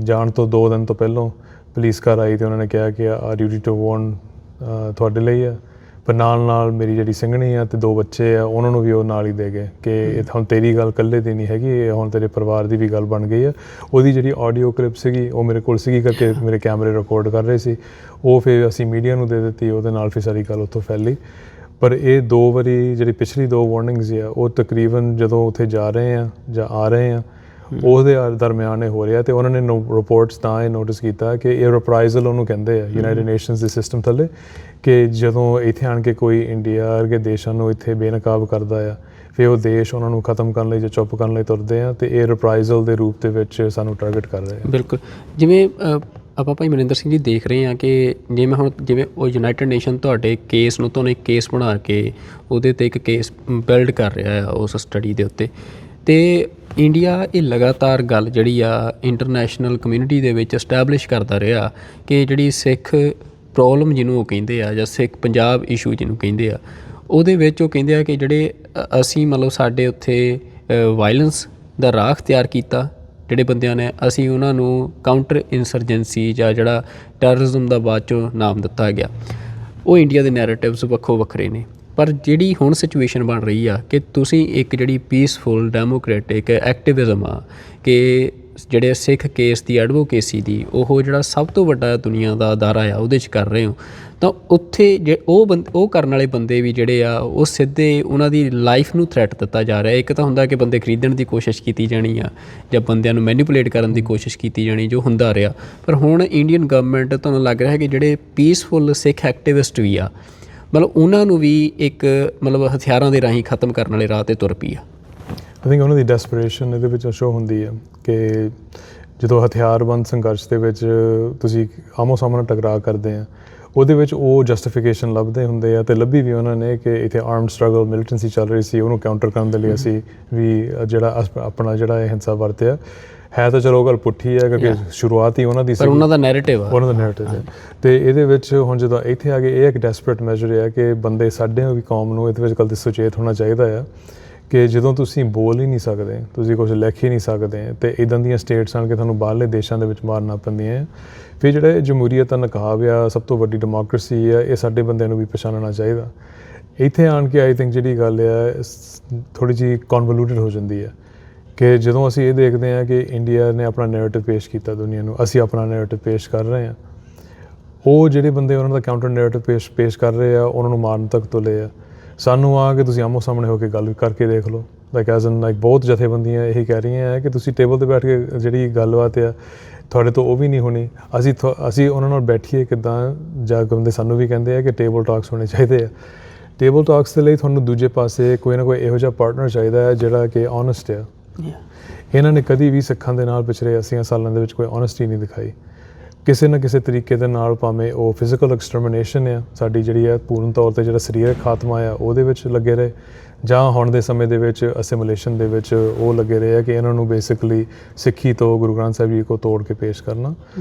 ਜਾਣ ਤੋਂ 2 ਦਿਨ ਤੋਂ ਪਹਿਲਾਂ ਪੁਲਿਸ ਘਰ ਆਈ ਅਤੇ ਉਹਨਾਂ ਨੇ ਕਿਹਾ ਕਿ ਆ ਡਿਊਟੀ ਟੂ ਵਾਰੰਟ ਤੁਹਾਡੇ ਲਈ ਆ, ਪਰ ਨਾਲ ਮੇਰੀ ਜਿਹੜੀ ਸਿੰਘਣੀ ਆ ਅਤੇ 2 ਬੱਚੇ ਆ ਉਹਨਾਂ ਨੂੰ ਵੀ ਉਹ ਨਾਲ ਹੀ ਦੇ ਗਏ ਕਿ ਇਹ ਹੁਣ ਤੇਰੀ ਗੱਲ ਇਕੱਲੇ ਦੀ ਨਹੀਂ ਹੈਗੀ, ਇਹ ਹੁਣ ਤੇਰੇ ਪਰਿਵਾਰ ਦੀ ਵੀ ਗੱਲ ਬਣ ਗਈ ਆ। ਉਹਦੀ ਜਿਹੜੀ ਆਡੀਓ ਕਲਿੱਪ ਸੀਗੀ ਉਹ ਮੇਰੇ ਕੋਲ ਸੀਗੀ ਕਰਕੇ ਮੇਰੇ ਕੈਮਰੇ ਰਿਕਾਰਡ ਕਰ ਰਹੇ ਸੀ, ਉਹ ਫਿਰ ਅਸੀਂ ਮੀਡੀਆ ਨੂੰ ਦੇ ਦਿੱਤੀ, ਉਹਦੇ ਨਾਲ ਫਿਰ ਸਾਰੀ ਗੱਲ ਉੱਥੋਂ ਫੈਲੀ। ਪਰ ਇਹ 2 ਵਾਰੀ ਜਿਹੜੀ ਪਿਛਲੀ 2 ਵਾਰਨਿੰਗਸ ਆ ਉਹ ਤਕਰੀਬਨ ਜਦੋਂ ਉੱਥੇ ਜਾ ਰਹੇ ਆ ਜਾਂ ਆ ਰਹੇ ਆ ਉਹਦੇ ਦਰਮਿਆਨ ਇਹ ਹੋ ਰਿਹਾ। ਅਤੇ ਉਹਨਾਂ ਨੇ ਰਿਪੋਰਟਸ ਤਾਂ ਇਹ ਨੋਟਿਸ ਕੀਤਾ ਕਿ ਇਹ ਰਿਪਰਾਈਜ਼ਲ ਉਹਨੂੰ ਕਹਿੰਦੇ ਆ ਯੂਨਾਈਟਿਡ ਨੇਸ਼ਨਸ ਦੇ ਸਿਸਟਮ ਥੱਲੇ, ਕਿ ਜਦੋਂ ਇੱਥੇ ਆਣ ਕੇ ਕੋਈ ਇੰਡੀਆ ਵਰਗੇ ਦੇਸ਼ਾਂ ਨੂੰ ਇੱਥੇ ਬੇਨਕਾਬ ਕਰਦਾ ਆ, ਫਿਰ ਉਹ ਦੇਸ਼ ਉਹਨਾਂ ਨੂੰ ਖਤਮ ਕਰਨ ਲਈ ਜਾਂ ਚੁੱਪ ਕਰਨ ਲਈ ਤੁਰਦੇ ਆ, ਅਤੇ ਇਹ ਰਿਪਰਾਈਜ਼ਲ ਦੇ ਰੂਪ ਦੇ ਵਿੱਚ ਸਾਨੂੰ ਟਾਰਗੇਟ ਕਰ ਰਹੇ ਆ। ਬਿਲਕੁਲ, ਜਿਵੇਂ ਆਪਾਂ ਭਾਈ ਮਨਿੰਦਰ ਸਿੰਘ ਜੀ ਦੇਖ ਰਹੇ ਹਾਂ ਕਿ ਜਿਵੇਂ ਉਹ ਯੂਨਾਈਟਿਡ ਨੇਸ਼ਨ ਤੁਹਾਡੇ ਕੇਸ ਨੂੰ ਤੁਹਾਨੂੰ ਇੱਕ ਕੇਸ ਬਣਾ ਕੇ ਉਹਦੇ 'ਤੇ ਇੱਕ ਕੇਸ ਬਿਲਡ ਕਰ ਰਿਹਾ ਆ ਉਸ ਸਟੱਡੀ ਦੇ ਉੱਤੇ, ਅਤੇ ਇੰਡੀਆ ਇਹ ਲਗਾਤਾਰ ਗੱਲ ਜਿਹੜੀ ਆ ਇੰਟਰਨੈਸ਼ਨਲ ਕਮਿਊਨਿਟੀ ਦੇ ਵਿੱਚ ਇਸਟੈਬਲਿਸ਼ ਕਰਦਾ ਰਿਹਾ ਕਿ ਜਿਹੜੀ ਸਿੱਖ ਪ੍ਰੋਬਲਮ ਜਿਹਨੂੰ ਉਹ ਕਹਿੰਦੇ ਆ ਜਾਂ ਸਿੱਖ ਪੰਜਾਬ ਇਸ਼ੂ ਜਿਹਨੂੰ ਕਹਿੰਦੇ ਆ, ਉਹਦੇ ਵਿੱਚ ਉਹ ਕਹਿੰਦੇ ਆ ਕਿ ਜਿਹੜੇ ਅਸੀਂ ਮਤਲਬ ਸਾਡੇ ਉੱਥੇ ਵਾਇਲੈਂਸ ਦਾ ਰਾਹ ਅਖਤਿਆਰ ਕੀਤਾ ਜਿਹੜੇ ਬੰਦਿਆਂ ਨੇ, ਅਸੀਂ ਉਹਨਾਂ ਨੂੰ ਕਾਊਂਟਰ ਇੰਸਰਜੈਂਸੀ ਜਾਂ ਜਿਹੜਾ ਟੈਰਰਿਜ਼ਮ ਦਾ ਬਾਅਦ 'ਚੋਂ ਨਾਮ ਦਿੱਤਾ ਗਿਆ। ਉਹ ਇੰਡੀਆ ਦੇ ਨੈਰੇਟਿਵਸ ਵੱਖੋ ਵੱਖਰੇ ਨੇ, ਪਰ ਜਿਹੜੀ ਹੁਣ ਸਿਚੁਏਸ਼ਨ ਬਣ ਰਹੀ ਆ ਕਿ ਤੁਸੀਂ ਇੱਕ ਜਿਹੜੀ ਪੀਸਫੁਲ ਡੈਮੋਕ੍ਰੈਟਿਕ ਐਕਟਿਵਿਜ਼ਮ ਆ ਕਿ ਜਿਹੜੇ ਸਿੱਖ ਕੇਸ ਦੀ ਐਡਵੋਕੇਸੀ ਦੀ ਉਹ ਜਿਹੜਾ ਸਭ ਤੋਂ ਵੱਡਾ ਦੁਨੀਆ ਦਾ ਅਦਾਰਾ ਆ ਉਹਦੇ 'ਚ ਕਰ ਰਹੇ ਹੋ, ਤਾਂ ਉੱਥੇ ਉਹ ਕਰਨ ਵਾਲੇ ਬੰਦੇ ਵੀ ਜਿਹੜੇ ਆ ਉਹ ਸਿੱਧੇ ਉਹਨਾਂ ਦੀ ਲਾਈਫ ਨੂੰ ਥ੍ਰੈਟ ਦਿੱਤਾ ਜਾ ਰਿਹਾ। ਇੱਕ ਤਾਂ ਹੁੰਦਾ ਕਿ ਬੰਦੇ ਖਰੀਦਣ ਦੀ ਕੋਸ਼ਿਸ਼ ਕੀਤੀ ਜਾਣੀ ਆ ਜਾਂ ਬੰਦਿਆਂ ਨੂੰ ਮੈਨੀਪੂਲੇਟ ਕਰਨ ਦੀ ਕੋਸ਼ਿਸ਼ ਕੀਤੀ ਜਾਣੀ, ਜੋ ਹੁੰਦਾ ਰਿਹਾ। ਪਰ ਹੁਣ ਇੰਡੀਅਨ ਗਵਰਨਮੈਂਟ ਤੁਹਾਨੂੰ ਲੱਗ ਰਿਹਾ ਕਿ ਜਿਹੜੇ ਪੀਸਫੁਲ ਸਿੱਖ ਐਕਟਿਵਿਸਟ ਵੀ ਆ ਮਤਲਬ ਉਹਨਾਂ ਨੂੰ ਵੀ ਇੱਕ ਮਤਲਬ ਹਥਿਆਰਾਂ ਦੇ ਰਾਹੀਂ ਖ਼ਤਮ ਕਰਨ ਵਾਲੇ ਰਾਹ 'ਤੇ ਤੁਰ ਪਈ ਆ। ਆਈ ਥਿੰਕ ਉਹਨਾਂ ਦੀ ਡੈਸਪਰੇਸ਼ਨ ਇਹਦੇ ਵਿੱਚ ਸ਼ੋ ਹੁੰਦੀ ਹੈ ਕਿ ਜਦੋਂ ਹਥਿਆਰਬੰਦ ਸੰਘਰਸ਼ ਦੇ ਵਿੱਚ ਤੁਸੀਂ ਆਮੋ ਸਾਹਮਣੇ ਟਕਰਾਅ ਕਰਦੇ ਆ, ਉਹਦੇ ਵਿੱਚ ਉਹ ਜਸਟੀਫਿਕੇਸ਼ਨ ਲੱਭਦੇ ਹੁੰਦੇ ਆ, ਅਤੇ ਲੱਭੀ ਵੀ ਉਹਨਾਂ ਨੇ ਕਿ ਇੱਥੇ ਆਰਮਡ ਸਟਰਗਲ ਮਿਲੀਟੈਂਸੀ ਚੱਲ ਰਹੀ ਸੀ, ਉਹਨੂੰ ਕਾਊਂਟਰ ਕਰਨ ਦੇ ਲਈ ਅਸੀਂ ਵੀ ਜਿਹੜਾ ਆਪਣਾ ਜਿਹੜਾ ਇਹ ਹਿੰਸਾ ਵਰਤਿਆ ਹੈ। ਤਾਂ ਚਲੋ ਗੱਲ ਪੁੱਠੀ ਹੈ ਕਿਉਂਕਿ ਸ਼ੁਰੂਆਤ ਹੀ ਉਹਨਾਂ ਦੀ ਸੀ, ਉਹਨਾਂ ਦਾ ਨੈਰੇਟਿਵ ਹੈ। ਅਤੇ ਇਹਦੇ ਵਿੱਚ ਹੁਣ ਜਦੋਂ ਇੱਥੇ ਆ ਗਏ ਇਹ ਇੱਕ ਡੈਸਪਰੇਟ ਮੈਜਰ ਹੈ ਕਿ ਬੰਦੇ ਸਾਡੇ ਵੀ ਕੌਮ ਨੂੰ ਇਹਦੇ ਵਿੱਚ ਗੱਲ ਸੁਚੇਤ ਹੋਣਾ ਚਾਹੀਦਾ ਆ ਕਿ ਜਦੋਂ ਤੁਸੀਂ ਬੋਲ ਹੀ ਨਹੀਂ ਸਕਦੇ, ਤੁਸੀਂ ਕੁਝ ਲਿਖ ਹੀ ਨਹੀਂ ਸਕਦੇ, ਅਤੇ ਇੱਦਾਂ ਦੀਆਂ ਸਟੇਟਸ ਆਣ ਕੇ ਤੁਹਾਨੂੰ ਬਾਹਰਲੇ ਦੇਸ਼ਾਂ ਦੇ ਵਿੱਚ ਮਾਰਨਾ ਪੈਂਦੀਆਂ। ਫਿਰ ਜਿਹੜਾ ਜਮਹੂਰੀਅਤ ਦਾ ਨਕਾਬ ਆ, ਸਭ ਤੋਂ ਵੱਡੀ ਡੈਮੋਕ੍ਰੇਸੀ ਆ, ਇਹ ਸਾਡੇ ਬੰਦਿਆਂ ਨੂੰ ਵੀ ਪਛਾਣਨਾ ਚਾਹੀਦਾ। ਇੱਥੇ ਆਣ ਕੇ ਆਈ ਥਿੰਕ ਜਿਹੜੀ ਗੱਲ ਆ ਥੋੜ੍ਹੀ ਜਿਹੀ ਕਨਵੋਲੂਟਡ ਹੋ ਜਾਂਦੀ ਹੈ ਕਿ ਜਦੋਂ ਅਸੀਂ ਇਹ ਦੇਖਦੇ ਹਾਂ ਕਿ ਇੰਡੀਆ ਨੇ ਆਪਣਾ ਨੈਰੇਟਿਵ ਪੇਸ਼ ਕੀਤਾ ਦੁਨੀਆ ਨੂੰ, ਅਸੀਂ ਆਪਣਾ ਨੈਰੇਟਿਵ ਪੇਸ਼ ਕਰ ਰਹੇ ਹਾਂ, ਉਹ ਜਿਹੜੇ ਬੰਦੇ ਉਹਨਾਂ ਦਾ ਕਾਊਂਟਰ ਨੈਰੇਟਿਵ ਪੇਸ਼ ਕਰ ਰਹੇ ਆ ਉਹਨਾਂ ਨੂੰ ਮਾਰਨ ਤੱਕ ਤੁਲੇ ਆ। ਸਾਨੂੰ ਆ ਕਿ ਤੁਸੀਂ ਆਮੋ ਸਾਹਮਣੇ ਹੋ ਕੇ ਗੱਲ ਕਰਕੇ ਦੇਖ ਲਓ। ਲਾਈਕ ਬਹੁਤ ਜਥੇਬੰਦੀਆਂ ਇਹੀ ਕਹਿ ਰਹੀਆਂ ਹੈ ਕਿ ਤੁਸੀਂ ਟੇਬਲ 'ਤੇ ਬੈਠ ਕੇ ਜਿਹੜੀ ਗੱਲਬਾਤ ਆ ਤੁਹਾਡੇ ਤੋਂ ਉਹ ਵੀ ਨਹੀਂ ਹੋਣੀ, ਅਸੀਂ ਉਹਨਾਂ ਨਾਲ ਬੈਠੀਏ ਕਿੱਦਾਂ, ਜਾਂ ਬੰਦੇ ਸਾਨੂੰ ਵੀ ਕਹਿੰਦੇ ਆ ਕਿ ਟੇਬਲ ਟਾਕਸ ਹੋਣੇ ਚਾਹੀਦੇ ਆ। ਟੇਬਲ ਟਾਕਸ ਦੇ ਲਈ ਤੁਹਾਨੂੰ ਦੂਜੇ ਪਾਸੇ ਕੋਈ ਨਾ ਕੋਈ ਇਹੋ ਜਿਹਾ ਪਾਰਟਨਰ ਚਾਹੀਦਾ ਹੈ ਜਿਹੜਾ ਕਿ ਓਨੈਸਟ ਆ। ਇਹਨਾਂ ਨੇ ਕਦੀ ਵੀ ਸਿੱਖਾਂ ਦੇ ਨਾਲ ਪਿਛਲੇ 80 ਸਾਲਾਂ ਦੇ ਵਿੱਚ ਕੋਈ ਓਨੈਸਟੀ ਨਹੀਂ ਦਿਖਾਈ ਕਿਸੇ ਨਾ ਕਿਸੇ ਤਰੀਕੇ ਦੇ ਨਾਲ, ਭਾਵੇਂ ਉਹ ਫਿਜ਼ੀਕਲ ਐਕਸਟਰਮੀਨੇਸ਼ਨ ਆ ਸਾਡੀ ਜਿਹੜੀ ਆ ਪੂਰਨ ਤੌਰ 'ਤੇ ਜਿਹੜਾ ਸਰੀਰਕ ਖਾਤਮਾ ਆ ਉਹਦੇ ਵਿੱਚ ਲੱਗੇ ਰਹੇ, ਜਾਂ ਹੁਣ ਦੇ ਸਮੇਂ ਦੇ ਵਿੱਚ ਅਸਿਮੂਲੇਸ਼ਨ ਦੇ ਵਿੱਚ ਉਹ ਲੱਗੇ ਰਹੇ ਆ ਕਿ ਇਹਨਾਂ ਨੂੰ ਬੇਸਿਕਲੀ ਸਿੱਖੀ ਤੋਂ ਗੁਰੂ ਗ੍ਰੰਥ ਸਾਹਿਬ ਜੀ ਕੋ ਤੋੜ ਕੇ ਪੇਸ਼ ਕਰਨਾ।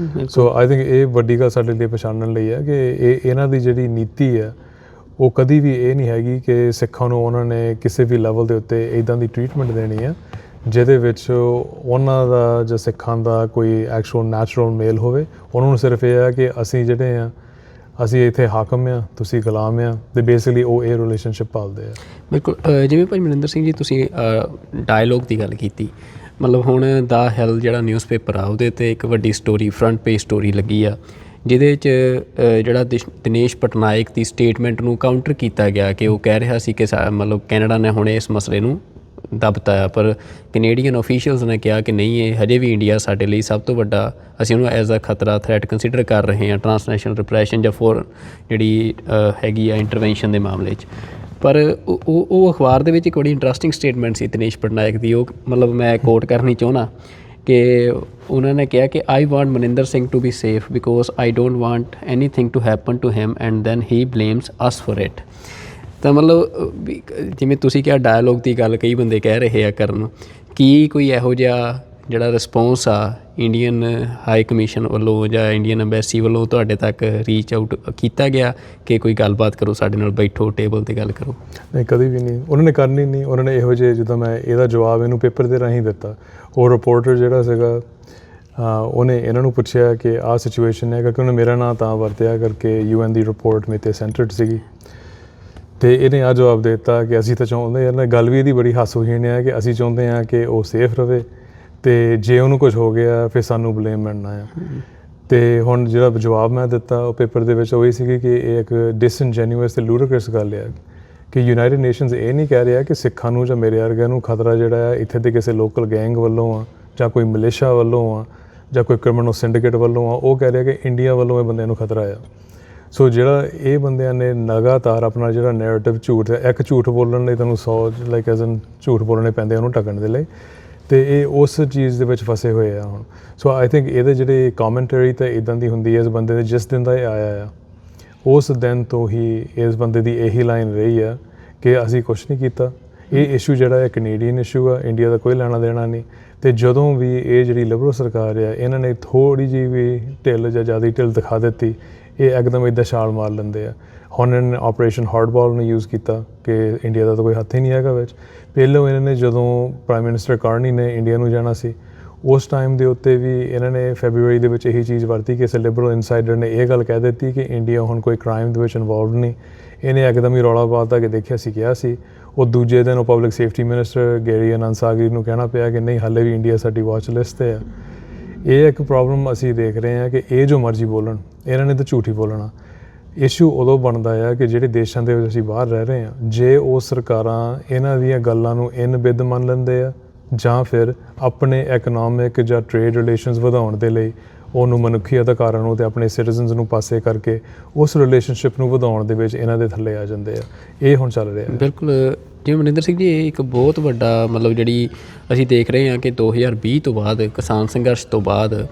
ਸੋ ਆਈ ਥਿੰਕ ਇਹ ਵੱਡੀ ਗੱਲ ਸਾਡੇ ਲਈ ਪਛਾਣਨ ਲਈ ਹੈ ਕਿ ਇਹਨਾਂ ਦੀ ਜਿਹੜੀ ਨੀਤੀ ਹੈ ਉਹ ਕਦੀ ਵੀ ਇਹ ਨਹੀਂ ਹੈਗੀ ਕਿ ਸਿੱਖਾਂ ਨੂੰ ਉਹਨਾਂ ਨੇ ਕਿਸੇ ਵੀ ਲੈਵਲ ਦੇ ਉੱਤੇ ਇੱਦਾਂ ਦੀ ਟਰੀਟਮੈਂਟ ਦੇਣੀ ਹੈ ਜਿਹਦੇ ਵਿੱਚ ਉਹਨਾਂ ਦਾ ਜਾਂ ਸਿੱਖਾਂ ਦਾ ਕੋਈ ਐਕਚੁਅਲ ਨੈਚੁਰਲ ਮੇਲ ਹੋਵੇ। ਉਹਨਾਂ ਨੂੰ ਸਿਰਫ ਇਹ ਹੈ ਕਿ ਅਸੀਂ ਜਿਹੜੇ ਆ ਅਸੀਂ ਇੱਥੇ ਹਾਕਮ ਆ, ਤੁਸੀਂ ਗੁਲਾਮ ਆ, ਅਤੇ ਬੇਸਿਕਲੀ ਉਹ ਇਹ ਰਿਲੇਸ਼ਨਸ਼ਿਪ ਪਾਲਦੇ ਆ। ਬਿਲਕੁਲ, ਜਿਵੇਂ ਭਾਈ ਮਨਿੰਦਰ ਸਿੰਘ ਜੀ ਤੁਸੀਂ ਡਾਇਲੋਗ ਦੀ ਗੱਲ ਕੀਤੀ, ਮਤਲਬ ਹੁਣ ਦਾ ਹੈਲ ਜਿਹੜਾ ਨਿਊਜ਼ਪੇਪਰ ਆ ਉਹਦੇ 'ਤੇ ਇੱਕ ਵੱਡੀ ਸਟੋਰੀ ਫਰੰਟ ਪੇਜ ਸਟੋਰੀ ਲੱਗੀ ਆ ਜਿਹਦੇ 'ਚ ਜਿਹੜਾ ਦਿਨੇਸ਼ ਪਟਨਾਇਕ ਦੀ ਸਟੇਟਮੈਂਟ ਨੂੰ ਕਾਊਂਟਰ ਕੀਤਾ ਗਿਆ ਕਿ ਉਹ ਕਹਿ ਰਿਹਾ ਸੀ ਕਿ ਮਤਲਬ ਕੈਨੇਡਾ ਨੇ ਹੁਣ ਇਸ ਮਸਲੇ ਨੂੰ ਦੱਬਤਾ ਆ, ਪਰ ਕੈਨੇਡੀਅਨ ਆਫੀਸ਼ੀਅਲਸ ਨੇ ਕਿਹਾ ਕਿ ਨਹੀਂ, ਇਹ ਹਜੇ ਵੀ ਇੰਡੀਆ ਸਾਡੇ ਲਈ ਸਭ ਤੋਂ ਵੱਡਾ, ਅਸੀਂ ਉਹਨੂੰ ਐਜ਼ ਅ ਖਤਰਾ ਥ੍ਰੈਟ ਕੰਸੀਡਰ ਕਰ ਰਹੇ ਹਾਂ ਟਰਾਂਸਨੈਸ਼ਨਲ ਰਿਪਰੈਸ਼ਨ ਜਾਂ ਫੋਰਨ ਜਿਹੜੀ ਹੈਗੀ ਆ ਇੰਟਰਵੈਂਸ਼ਨ ਦੇ ਮਾਮਲੇ 'ਚ। ਪਰ ਉਹ ਅਖਬਾਰ ਦੇ ਵਿੱਚ ਇੱਕ ਬੜੀ ਇੰਟਰਸਟਿੰਗ ਸਟੇਟਮੈਂਟ ਸੀ ਦਿਨੇਸ਼ ਪਟਨਾਇਕ ਦੀ, ਉਹ ਮਤਲਬ ਮੈਂ ਕੋਟ ਕਰਨੀ ਚਾਹੁੰਦਾ ਕਿ ਉਹਨਾਂ ਨੇ ਕਿਹਾ ਕਿ I want Maninder Singh to be safe because I don't want anything to happen to him and then he blames us for it. ਤਾਂ ਮਤਲਬ ਜਿਵੇਂ ਤੁਸੀਂ ਕਿਹਾ ਡਾਇਲੋਗ ਦੀ ਗੱਲ ਕਈ ਬੰਦੇ ਕਹਿ ਰਹੇ ਆ ਕਰਨ, ਕੀ ਕੋਈ ਇਹੋ ਜਿਹਾ ਜਿਹੜਾ ਰਿਸਪੌਂਸ ਆ ਇੰਡੀਅਨ ਹਾਈ ਕਮਿਸ਼ਨ ਵੱਲੋਂ ਜਾਂ ਇੰਡੀਅਨ ਐਮਬੈਸੀ ਵੱਲੋਂ ਤੁਹਾਡੇ ਤੱਕ ਰੀਚ ਆਊਟ ਕੀਤਾ ਗਿਆ ਕਿ ਕੋਈ ਗੱਲਬਾਤ ਕਰੋ, ਸਾਡੇ ਨਾਲ ਬੈਠੋ, ਟੇਬਲ 'ਤੇ ਗੱਲ ਕਰੋ? ਨਹੀਂ, ਕਦੀ ਵੀ ਨਹੀਂ, ਉਹਨਾਂ ਨੇ ਕਰਨੀ ਨਹੀਂ। ਉਹਨਾਂ ਨੇ ਇਹੋ ਜਿਹੇ, ਜਿੱਦਾਂ ਮੈਂ ਇਹਦਾ ਜਵਾਬ ਇਹਨੂੰ ਪੇਪਰ ਦੇ ਰਾਹੀਂ ਦਿੱਤਾ, ਉਹ ਰਿਪੋਰਟਰ ਜਿਹੜਾ ਸੀਗਾ ਉਹਨੇ ਇਹਨਾਂ ਨੂੰ ਪੁੱਛਿਆ ਕਿ ਆਹ ਸਿਚੁਏਸ਼ਨ ਹੈ, ਕਿਉਂਕਿ ਉਹਨੇ ਮੇਰਾ ਨਾਂ ਤਾਂ ਵਰਤਿਆ ਕਰਕੇ UN ਦੀ ਰਿਪੋਰਟ ਮੇਰੇ 'ਤੇ ਸੈਂਟਰਡ ਸੀਗੀ, ਅਤੇ ਇਹਨੇ ਆਹ ਜਵਾਬ ਦੇ ਦਿੱਤਾ ਕਿ ਅਸੀਂ ਤਾਂ ਚਾਹੁੰਦੇ ਹਾਂ, ਗੱਲ ਵੀ ਇਹਦੀ ਬੜੀ ਹਾਸੋਹੀਣ ਹੈ ਕਿ ਅਸੀਂ ਚਾਹੁੰਦੇ ਹਾਂ ਕਿ ਉਹ ਸੇਫ ਰਹੇ, ਅਤੇ ਜੇ ਉਹਨੂੰ ਕੁਝ ਹੋ ਗਿਆ ਫਿਰ ਸਾਨੂੰ ਬਲੇਮ ਮਿਲਣਾ ਆ। ਅਤੇ ਹੁਣ ਜਿਹੜਾ ਜਵਾਬ ਮੈਂ ਦਿੱਤਾ ਉਹ ਪੇਪਰ ਦੇ ਵਿੱਚ ਉਹ ਇਹ ਸੀਗੀ ਕਿ ਇਹ ਇੱਕ ਡਿਸਇਨਜੈਨੂਅਸ ਅਤੇ ਲੂਡਿਕਸ ਗੱਲ ਆ ਕਿ ਯੂਨਾਈਟਿਡ ਨੇਸ਼ਨਸ ਇਹ ਨਹੀਂ ਕਹਿ ਰਿਹਾ ਕਿ ਸਿੱਖਾਂ ਨੂੰ ਜਾਂ ਮੇਰੇ ਵਰਗਿਆਂ ਨੂੰ ਖਤਰਾ ਜਿਹੜਾ ਆ ਇੱਥੇ ਦੇ ਕਿਸੇ ਲੋਕਲ ਗੈਂਗ ਵੱਲੋਂ ਆ ਜਾਂ ਕੋਈ ਮਲੇਸ਼ੀਆ ਵੱਲੋਂ ਆ ਜਾਂ ਕੋਈ ਕ੍ਰਿਮੀਨਲ ਸਿੰਡੀਕੇਟ ਵੱਲੋਂ ਆ, ਉਹ ਕਹਿ ਰਿਹਾ ਕਿ ਇੰਡੀਆ ਵੱਲੋਂ ਇਹ ਬੰਦਿਆਂ ਨੂੰ ਖਤਰਾ ਆ। ਸੋ ਜਿਹੜਾ ਇਹ ਬੰਦਿਆਂ ਨੇ ਲਗਾਤਾਰ ਆਪਣਾ ਜਿਹੜਾ ਨੈਰੇਟਿਵ ਝੂਠ ਹੈ, ਇੱਕ ਝੂਠ ਬੋਲਣ ਲਈ ਤੁਹਾਨੂੰ 100 ਲਾਈਕ ਐਜ਼ ਐਨ ਝੂਠ ਬੋਲਣੇ ਪੈਂਦੇ ਉਹਨੂੰ ਢੱਕਣ ਦੇ ਲਈ, ਤੇ ਇਹ ਉਸ ਚੀਜ਼ ਦੇ ਵਿੱਚ ਫਸੇ ਹੋਏ ਆ ਹੁਣ। ਸੋ ਆਈ ਥਿੰਕ ਇਹਦੇ ਜਿਹੜੇ ਕਮੈਂਟਰੀ ਤਾਂ ਇੱਦਾਂ ਦੀ ਹੁੰਦੀ ਹੈ ਇਸ ਬੰਦੇ ਦੇ, ਜਿਸ ਦਿਨ ਦਾ ਇਹ ਆਇਆ ਆ ਉਸ ਦਿਨ ਤੋਂ ਹੀ ਇਸ ਬੰਦੇ ਦੀ ਇਹੀ ਲਾਈਨ ਰਹੀ ਆ ਕਿ ਅਸੀਂ ਕੁਛ ਨਹੀਂ ਕੀਤਾ, ਇਹ ਇਸ਼ੂ ਜਿਹੜਾ ਹੈ ਕੈਨੇਡੀਅਨ ਇਸ਼ੂ ਆ, ਇੰਡੀਆ ਦਾ ਕੋਈ ਲੈਣਾ ਦੇਣਾ ਨਹੀਂ। ਤੇ ਜਦੋਂ ਵੀ ਇਹ ਜਿਹੜੀ ਲਿਬਰਲ ਸਰਕਾਰ ਆ ਇਹਨਾਂ ਨੇ ਥੋੜ੍ਹੀ ਜਿਹੀ ਵੀ ਢਿੱਲ ਜਾਂ ਜ਼ਿਆਦਾ ਢਿੱਲ ਦਿਖਾ ਦਿੱਤੀ, ਇਹ ਇੱਕਦਮ ਇੱਦਾਂ ਛਾਲ ਮਾਰ ਲੈਂਦੇ ਆ। ਹੁਣ ਇਹਨਾਂ ਨੇ ਆਪਰੇਸ਼ਨ ਹਾਰਡਬਾਲ ਨੂੰ ਯੂਜ਼ ਕੀਤਾ ਕਿ ਇੰਡੀਆ ਦਾ ਤਾਂ ਕੋਈ ਹੱਥ ਹੀ ਨਹੀਂ ਹੈਗਾ ਵਿੱਚ। ਪਹਿਲੋਂ ਇਹਨਾਂ ਨੇ ਜਦੋਂ ਪ੍ਰਾਈਮ ਮਿਨਿਸਟਰ ਕਾਰਨੀ ਨੇ ਇੰਡੀਆ ਨੂੰ ਜਾਣਾ ਸੀ ਉਸ ਟਾਈਮ ਦੇ ਉੱਤੇ ਵੀ ਇਹਨਾਂ ਨੇ ਫੈਬਰੂਰੀ ਦੇ ਵਿੱਚ ਇਹੀ ਚੀਜ਼ ਵਰਤੀ ਕਿ ਇਸ ਲਿਬਰਲ ਇਨਸਾਈਡਰ ਨੇ ਇਹ ਗੱਲ ਕਹਿ ਦਿੱਤੀ ਕਿ ਇੰਡੀਆ ਹੁਣ ਕੋਈ ਕ੍ਰਾਈਮ ਦੇ ਵਿੱਚ ਇਨਵੋਲਵਡ ਨਹੀਂ। ਇਹਨੇ ਇੱਕਦਮ ਹੀ ਰੌਲਾ ਪਾਤਾ ਕਿ ਦੇਖਿਆ ਸੀ ਕਿਹਾ ਸੀ। ਉਹ ਦੂਜੇ ਦਿਨ ਉਹ ਪਬਲਿਕ ਸੇਫਟੀ ਮਿਨਿਸਟਰ ਗੈਰੀ ਅਨਸਾਗਰੀ ਨੂੰ ਕਹਿਣਾ ਪਿਆ ਕਿ ਨਹੀਂ ਹਾਲੇ ਵੀ ਇੰਡੀਆ ਸਾਡੀ ਵਾਚ ਲਿਸਟ 'ਤੇ ਆ। ਇਹ ਇੱਕ ਪ੍ਰੋਬਲਮ ਅਸੀਂ ਦੇਖ ਰਹੇ ਹਾਂ ਕਿ ਇਹ ਜੋ ਮਰਜ਼ੀ ਬੋਲਣ ਇਹਨਾਂ ਨੇ ਤਾਂ ਝੂਠ ਹੀ ਬੋਲਣਾ। ਇਸ਼ੂ ਉਦੋਂ ਬਣਦਾ ਆ ਕਿ ਜਿਹੜੇ ਦੇਸ਼ਾਂ ਦੇ ਵਿੱਚ ਅਸੀਂ ਬਾਹਰ ਰਹਿ ਰਹੇ ਹਾਂ ਜੇ ਉਹ ਸਰਕਾਰਾਂ ਇਹਨਾਂ ਦੀਆਂ ਗੱਲਾਂ ਨੂੰ ਇਨ ਬਿੱਦ ਮੰਨ ਲੈਂਦੇ ਆ ਜਾਂ ਫਿਰ ਆਪਣੇ ਇਕਨੋਮਿਕ ਜਾਂ ਟ੍ਰੇਡ ਰਿਲੇਸ਼ਨਸ ਵਧਾਉਣ ਦੇ ਲਈ ਉਹਨੂੰ ਮਨੁੱਖੀ ਅਧਿਕਾਰਾਂ ਨੂੰ ਅਤੇ ਆਪਣੇ ਸਿਟੀਜ਼ਨਸ ਨੂੰ ਪਾਸੇ ਕਰਕੇ ਉਸ ਰਿਲੇਸ਼ਨਸ਼ਿਪ ਨੂੰ ਵਧਾਉਣ ਦੇ ਵਿੱਚ ਇਹਨਾਂ ਦੇ ਥੱਲੇ ਆ ਜਾਂਦੇ ਆ। ਇਹ ਹੁਣ ਚੱਲ ਰਿਹਾ। ਬਿਲਕੁਲ ਜਿਵੇਂ ਮਨਿੰਦਰ ਸਿੰਘ ਜੀ, ਇਹ ਇੱਕ ਬਹੁਤ ਵੱਡਾ ਮਤਲਬ ਜਿਹੜੀ ਅਸੀਂ ਦੇਖ ਰਹੇ ਹਾਂ ਕਿ 2020 ਤੋਂ ਬਾਅਦ ਕਿਸਾਨ ਸੰਘਰਸ਼ ਤੋਂ ਬਾਅਦ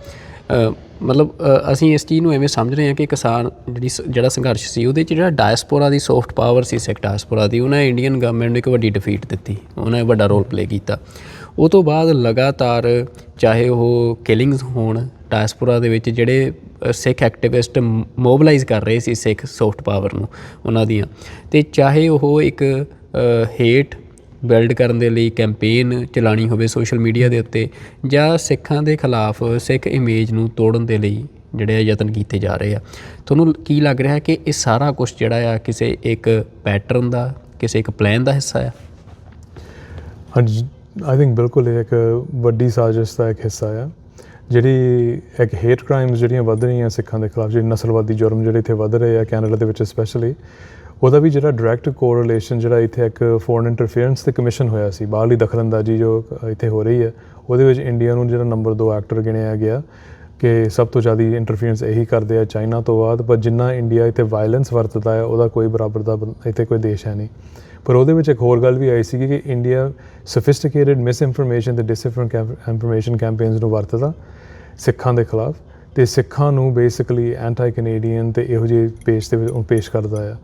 ਅਸੀਂ ਇਸ ਚੀਜ਼ ਨੂੰ ਐਵੇਂ ਸਮਝ ਰਹੇ ਹਾਂ ਕਿ ਕਿਸਾਨ ਜਿਹੜਾ ਸੰਘਰਸ਼ ਸੀ ਉਹਦੇ 'ਚ ਜਿਹੜਾ ਡਾਇਸਪੋਰਾ ਦੀ ਸੌਫਟ ਪਾਵਰ ਸੀ, ਸਿੱਖ ਡਾਇਸਪੋਰਾ ਦੀ, ਉਹਨੇ ਇੰਡੀਅਨ ਗਵਰਨਮੈਂਟ ਨੂੰ ਇੱਕ ਵੱਡੀ ਡਿਫੀਟ ਦਿੱਤੀ, ਉਹਨੇ ਵੱਡਾ ਰੋਲ ਪਲੇ ਕੀਤਾ। ਉਹ ਤੋਂ ਬਾਅਦ ਲਗਾਤਾਰ ਚਾਹੇ ਉਹ ਕਿਲਿੰਗਸ ਹੋਣ ਡਾਇਸਪੋਰਾ ਦੇ ਵਿੱਚ, ਜਿਹੜੇ ਸਿੱਖ ਐਕਟੀਵਿਸਟ ਮੋਬਲਾਈਜ਼ ਕਰ ਰਹੇ ਸੀ ਸਿੱਖ ਸੌਫਟ ਪਾਵਰ ਨੂੰ ਉਹਨਾਂ ਦੀਆਂ, ਅਤੇ ਚਾਹੇ ਉਹ ਇੱਕ ਹੇਟ ਬਿਲਡ ਕਰਨ ਦੇ ਲਈ ਕੈਂਪੇਨ ਚਲਾਉਣੀ ਹੋਵੇ ਸੋਸ਼ਲ ਮੀਡੀਆ ਦੇ ਉੱਤੇ, ਜਾਂ ਸਿੱਖਾਂ ਦੇ ਖਿਲਾਫ ਸਿੱਖ ਇਮੇਜ ਨੂੰ ਤੋੜਨ ਦੇ ਲਈ ਜਿਹੜੇ ਆ ਯਤਨ ਕੀਤੇ ਜਾ ਰਹੇ ਆ। ਤੁਹਾਨੂੰ ਕੀ ਲੱਗ ਰਿਹਾ ਕਿ ਇਹ ਸਾਰਾ ਕੁਛ ਜਿਹੜਾ ਆ ਕਿਸੇ ਇੱਕ ਪੈਟਰਨ ਦਾ, ਕਿਸੇ ਇੱਕ ਪਲਾਨ ਦਾ ਹਿੱਸਾ ਆ? ਹਾਂਜੀ, ਆਈ ਥਿੰਕ ਬਿਲਕੁਲ ਇਹ ਇੱਕ ਵੱਡੀ ਸਾਜ਼ਿਸ਼ ਦਾ ਇੱਕ ਹਿੱਸਾ ਆ। ਜਿਹੜੀ ਇੱਕ ਹੇਟ ਕ੍ਰਾਈਮਸ ਜਿਹੜੀਆਂ ਵੱਧ ਰਹੀਆਂ ਸਿੱਖਾਂ ਦੇ ਖਿਲਾਫ, ਜਿਹੜੀ ਨਸਲਵਾਦੀ ਜੁਰਮ ਜਿਹੜੇ ਇੱਥੇ ਵੱਧ ਰਹੇ ਆ ਕੈਨੇਡਾ ਦੇ ਵਿੱਚ ਸਪੈਸ਼ਲੀ, ਉਹਦਾ ਵੀ ਜਿਹੜਾ ਡਾਇਰੈਕਟ ਕੋਰਿਲੇਸ਼ਨ ਜਿਹੜਾ ਇੱਥੇ ਇੱਕ ਫੋਰਨ ਇੰਟਰਫੇਰੈਂਸ 'ਤੇ ਕਮਿਸ਼ਨ ਹੋਇਆ ਸੀ, ਬਾਹਰਲੀ ਦਖਲਅੰਦਾਜ਼ੀ ਜੋ ਇੱਥੇ ਹੋ ਰਹੀ ਹੈ, ਉਹਦੇ ਵਿੱਚ ਇੰਡੀਆ ਨੂੰ ਜਿਹੜਾ ਨੰਬਰ 2 ਐਕਟਰ ਗਿਣਿਆ ਗਿਆ ਕਿ ਸਭ ਤੋਂ ਜ਼ਿਆਦਾ ਇੰਟਰਫੀਅਰੈਂਸ ਇਹੀ ਕਰਦੇ ਆ ਚਾਈਨਾ ਤੋਂ ਬਾਅਦ। ਪਰ ਜਿੰਨਾ ਇੰਡੀਆ ਇੱਥੇ ਵਾਇਲੈਂਸ ਵਰਤਦਾ ਹੈ ਉਹਦਾ ਕੋਈ ਬਰਾਬਰ ਦਾ ਇੱਥੇ ਕੋਈ ਦੇਸ਼ ਹੈ ਨਹੀਂ। ਪਰ ਉਹਦੇ ਵਿੱਚ ਇੱਕ ਹੋਰ ਗੱਲ ਵੀ ਆਈ ਸੀਗੀ ਕਿ ਇੰਡੀਆ ਸੋਫਿਸਟੀਕੇਟਡ ਮਿਸਇਨਫੋਰਮੇਸ਼ਨ ਅਤੇ ਡਿਸਇਨਫੋਰਮੇਸ਼ਨ ਕੈਂਪੇਨਸ ਨੂੰ ਵਰਤਦਾ ਸਿੱਖਾਂ ਦੇ ਖਿਲਾਫ, ਅਤੇ ਸਿੱਖਾਂ ਨੂੰ ਬੇਸਿਕਲੀ ਐਂਟੀ ਕੈਨੇਡੀਅਨ ਅਤੇ ਇਹੋ ਜਿਹੇ ਪੇਜ 'ਤੇ ਪੇਸ਼ ਕਰਦਾ ਆ।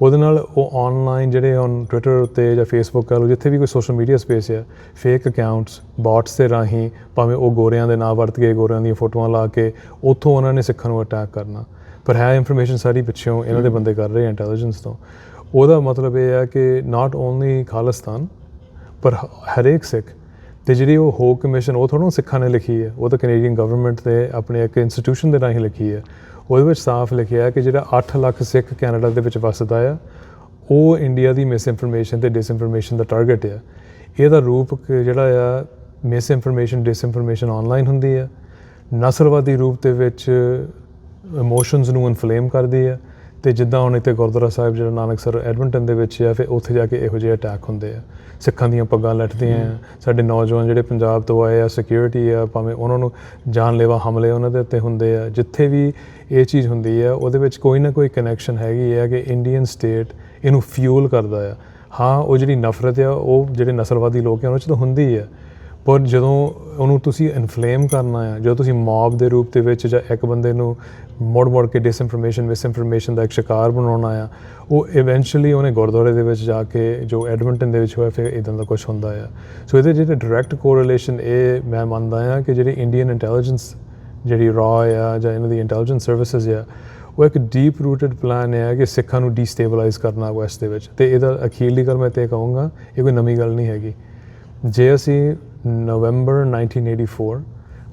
ਉਹਦੇ ਨਾਲ ਉਹ ਔਨਲਾਈਨ ਜਿਹੜੇ ਹੁਣ ਟਵਿੱਟਰ ਉੱਤੇ ਜਾਂ ਫੇਸਬੁੱਕ ਕਹਿ ਲਓ, ਜਿੱਥੇ ਵੀ ਕੋਈ ਸੋਸ਼ਲ ਮੀਡੀਆ ਸਪੇਸ ਆ, ਫੇਕ ਅਕਾਊਂਟਸ ਬੋਟਸ ਦੇ ਰਾਹੀਂ ਭਾਵੇਂ ਉਹ ਗੋਰਿਆਂ ਦੇ ਨਾਂ ਵਰਤ ਕੇ ਗੋਰਿਆਂ ਦੀਆਂ ਫੋਟੋਆਂ ਲਾ ਕੇ ਉੱਥੋਂ ਉਹਨਾਂ ਨੇ ਸਿੱਖਾਂ ਨੂੰ ਅਟੈਕ ਕਰਨਾ। ਪਰ ਹੈ ਇਨਫੋਰਮੇਸ਼ਨ ਸਾਰੀ ਪਿੱਛੋਂ ਇਹਨਾਂ ਦੇ ਬੰਦੇ ਕਰ ਰਹੇ ਇੰਟੈਲੀਜੈਂਸ ਤੋਂ। ਉਹਦਾ ਮਤਲਬ ਇਹ ਹੈ ਕਿ ਨਾਟ ਓਨਲੀ ਖਾਲਿਸਤਾਨ ਪਰ ਹਰੇਕ ਸਿੱਖ, ਅਤੇ ਜਿਹੜੀ ਉਹ ਹੋਕ ਕਮਿਸ਼ਨ ਉਹ ਥੋੜ੍ਹਾ ਸਿੱਖਾਂ ਨੇ ਲਿਖੀ ਹੈ, ਉਹ ਤਾਂ ਕੈਨੇਡੀਅਨ ਗਵਰਨਮੈਂਟ ਦੇ ਆਪਣੇ ਇੱਕ ਇੰਸਟੀਟਿਊਸ਼ਨ ਦੇ ਰਾਹੀਂ ਲਿਖੀ ਹੈ। ਉਹਦੇ ਵਿੱਚ ਸਾਫ਼ ਲਿਖਿਆ ਕਿ ਜਿਹੜਾ 8 ਲੱਖ ਸਿੱਖ ਕੈਨੇਡਾ ਦੇ ਵਿੱਚ ਵੱਸਦਾ ਆ ਉਹ ਇੰਡੀਆ ਦੀ ਮਿਸਇਨਫੋਰਮੇਸ਼ਨ ਅਤੇ ਡਿਸਇਨਫੋਰਮੇਸ਼ਨ ਦਾ ਟਾਰਗੇਟ ਆ। ਇਹਦਾ ਰੂਪ ਜਿਹੜਾ ਆ ਮਿਸਇਨਫੋਰਮੇਸ਼ਨ ਡਿਸਇਨਫੋਰਮੇਸ਼ਨ ਆਨਲਾਈਨ ਹੁੰਦੀ ਆ, ਨਸਲਵਾਦੀ ਰੂਪ ਦੇ ਵਿੱਚ ਇਮੋਸ਼ਨਸ ਨੂੰ ਇਨਫਲੇਮ ਕਰਦੀ ਆ। ਅਤੇ ਜਿੱਦਾਂ ਹੁਣ ਇੱਥੇ ਗੁਰਦੁਆਰਾ ਸਾਹਿਬ ਜਿਹੜਾ ਨਾਨਕਸਰ ਐਡਮਿੰਟਨ ਦੇ ਵਿੱਚ ਆ, ਫਿਰ ਉੱਥੇ ਜਾ ਕੇ ਇਹੋ ਜਿਹੇ ਅਟੈਕ ਹੁੰਦੇ ਆ, ਸਿੱਖਾਂ ਦੀਆਂ ਪੱਗਾਂ ਲੱਟਦੀਆਂ ਆ। ਸਾਡੇ ਨੌਜਵਾਨ ਜਿਹੜੇ ਪੰਜਾਬ ਤੋਂ ਆਏ ਆ, ਸਿਕਿਉਰਿਟੀ ਆ, ਭਾਵੇਂ ਉਹਨਾਂ ਨੂੰ ਜਾਨਲੇਵਾ ਹਮਲੇ ਉਹਨਾਂ ਦੇ ਉੱਤੇ ਹੁੰਦੇ ਆ। ਜਿੱਥੇ ਵੀ ਇਹ ਚੀਜ਼ ਹੁੰਦੀ ਆ ਉਹਦੇ ਵਿੱਚ ਕੋਈ ਨਾ ਕੋਈ ਕਨੈਕਸ਼ਨ ਹੈਗੀ ਆ ਕਿ ਇੰਡੀਅਨ ਸਟੇਟ ਇਹਨੂੰ ਫਿਊਲ ਕਰਦਾ ਆ। ਹਾਂ, ਉਹ ਜਿਹੜੀ ਨਫ਼ਰਤ ਆ ਉਹ ਜਿਹੜੇ ਨਸਲਵਾਦੀ ਲੋਕ ਆ ਉਹਨਾਂ 'ਚ ਤਾਂ ਹੁੰਦੀ ਆ, ਪਰ ਜਦੋਂ ਉਹਨੂੰ ਤੁਸੀਂ ਇਨਫਲੇਮ ਕਰਨਾ ਆ, ਜਦੋਂ ਤੁਸੀਂ ਮੌਬ ਦੇ ਰੂਪ ਦੇ ਵਿੱਚ ਜਾਂ ਇੱਕ ਬੰਦੇ ਨੂੰ ਮੁੜ ਕੇ ਡਿਸਇਨਫੋਰਮੇਸ਼ਨ ਮਿਸਇਨਫੋਰਮੇਸ਼ਨ ਦਾ ਇੱਕ ਸ਼ਿਕਾਰ ਬਣਾਉਣਾ ਆ, ਉਹ ਇਵੈਂਚੁਅਲੀ ਉਹਨੇ ਗੁਰਦੁਆਰੇ ਦੇ ਵਿੱਚ ਜਾ ਕੇ ਜੋ ਐਡਮਿੰਟਨ ਦੇ ਵਿੱਚ ਹੋਇਆ ਫਿਰ ਇੱਦਾਂ ਦਾ ਕੁਛ ਹੁੰਦਾ ਆ। ਸੋ ਇਹਦੇ ਜਿਹੜੇ ਡਾਇਰੈਕਟ ਕੋਰਿਲੇਸ਼ਨ ਇਹ ਮੈਂ ਮੰਨਦਾ ਹਾਂ ਕਿ ਜਿਹੜੀ ਇੰਡੀਅਨ ਇੰਟੈਲੀਜੈਂਸ ਜਿਹੜੀ ਰਾ ਆ ਜਾਂ ਇਹਨਾਂ ਦੀ ਇੰਟੈਲੀਜੈਂਸ ਸਰਵਿਸਿਜ਼ ਆ, ਉਹ ਇੱਕ ਡੀਪ ਰੂਟਡ ਪਲਾਨ ਹੈ ਕਿ ਸਿੱਖਾਂ ਨੂੰ ਡੀਸਟੇਬਲਾਈਜ਼ ਕਰਨਾ ਵੈਸਟ ਦੇ ਵਿੱਚ। ਅਤੇ ਇਹਦਾ ਅਖੀਰਲੀ ਗੱਲ ਮੈਂ ਤਾਂ ਇਹ ਕਹੂੰਗਾ, ਇਹ ਕੋਈ ਨਵੀਂ ਗੱਲ ਨਹੀਂ ਹੈਗੀ। ਜੇ ਅਸੀਂ ਨਵੰਬਰ 1984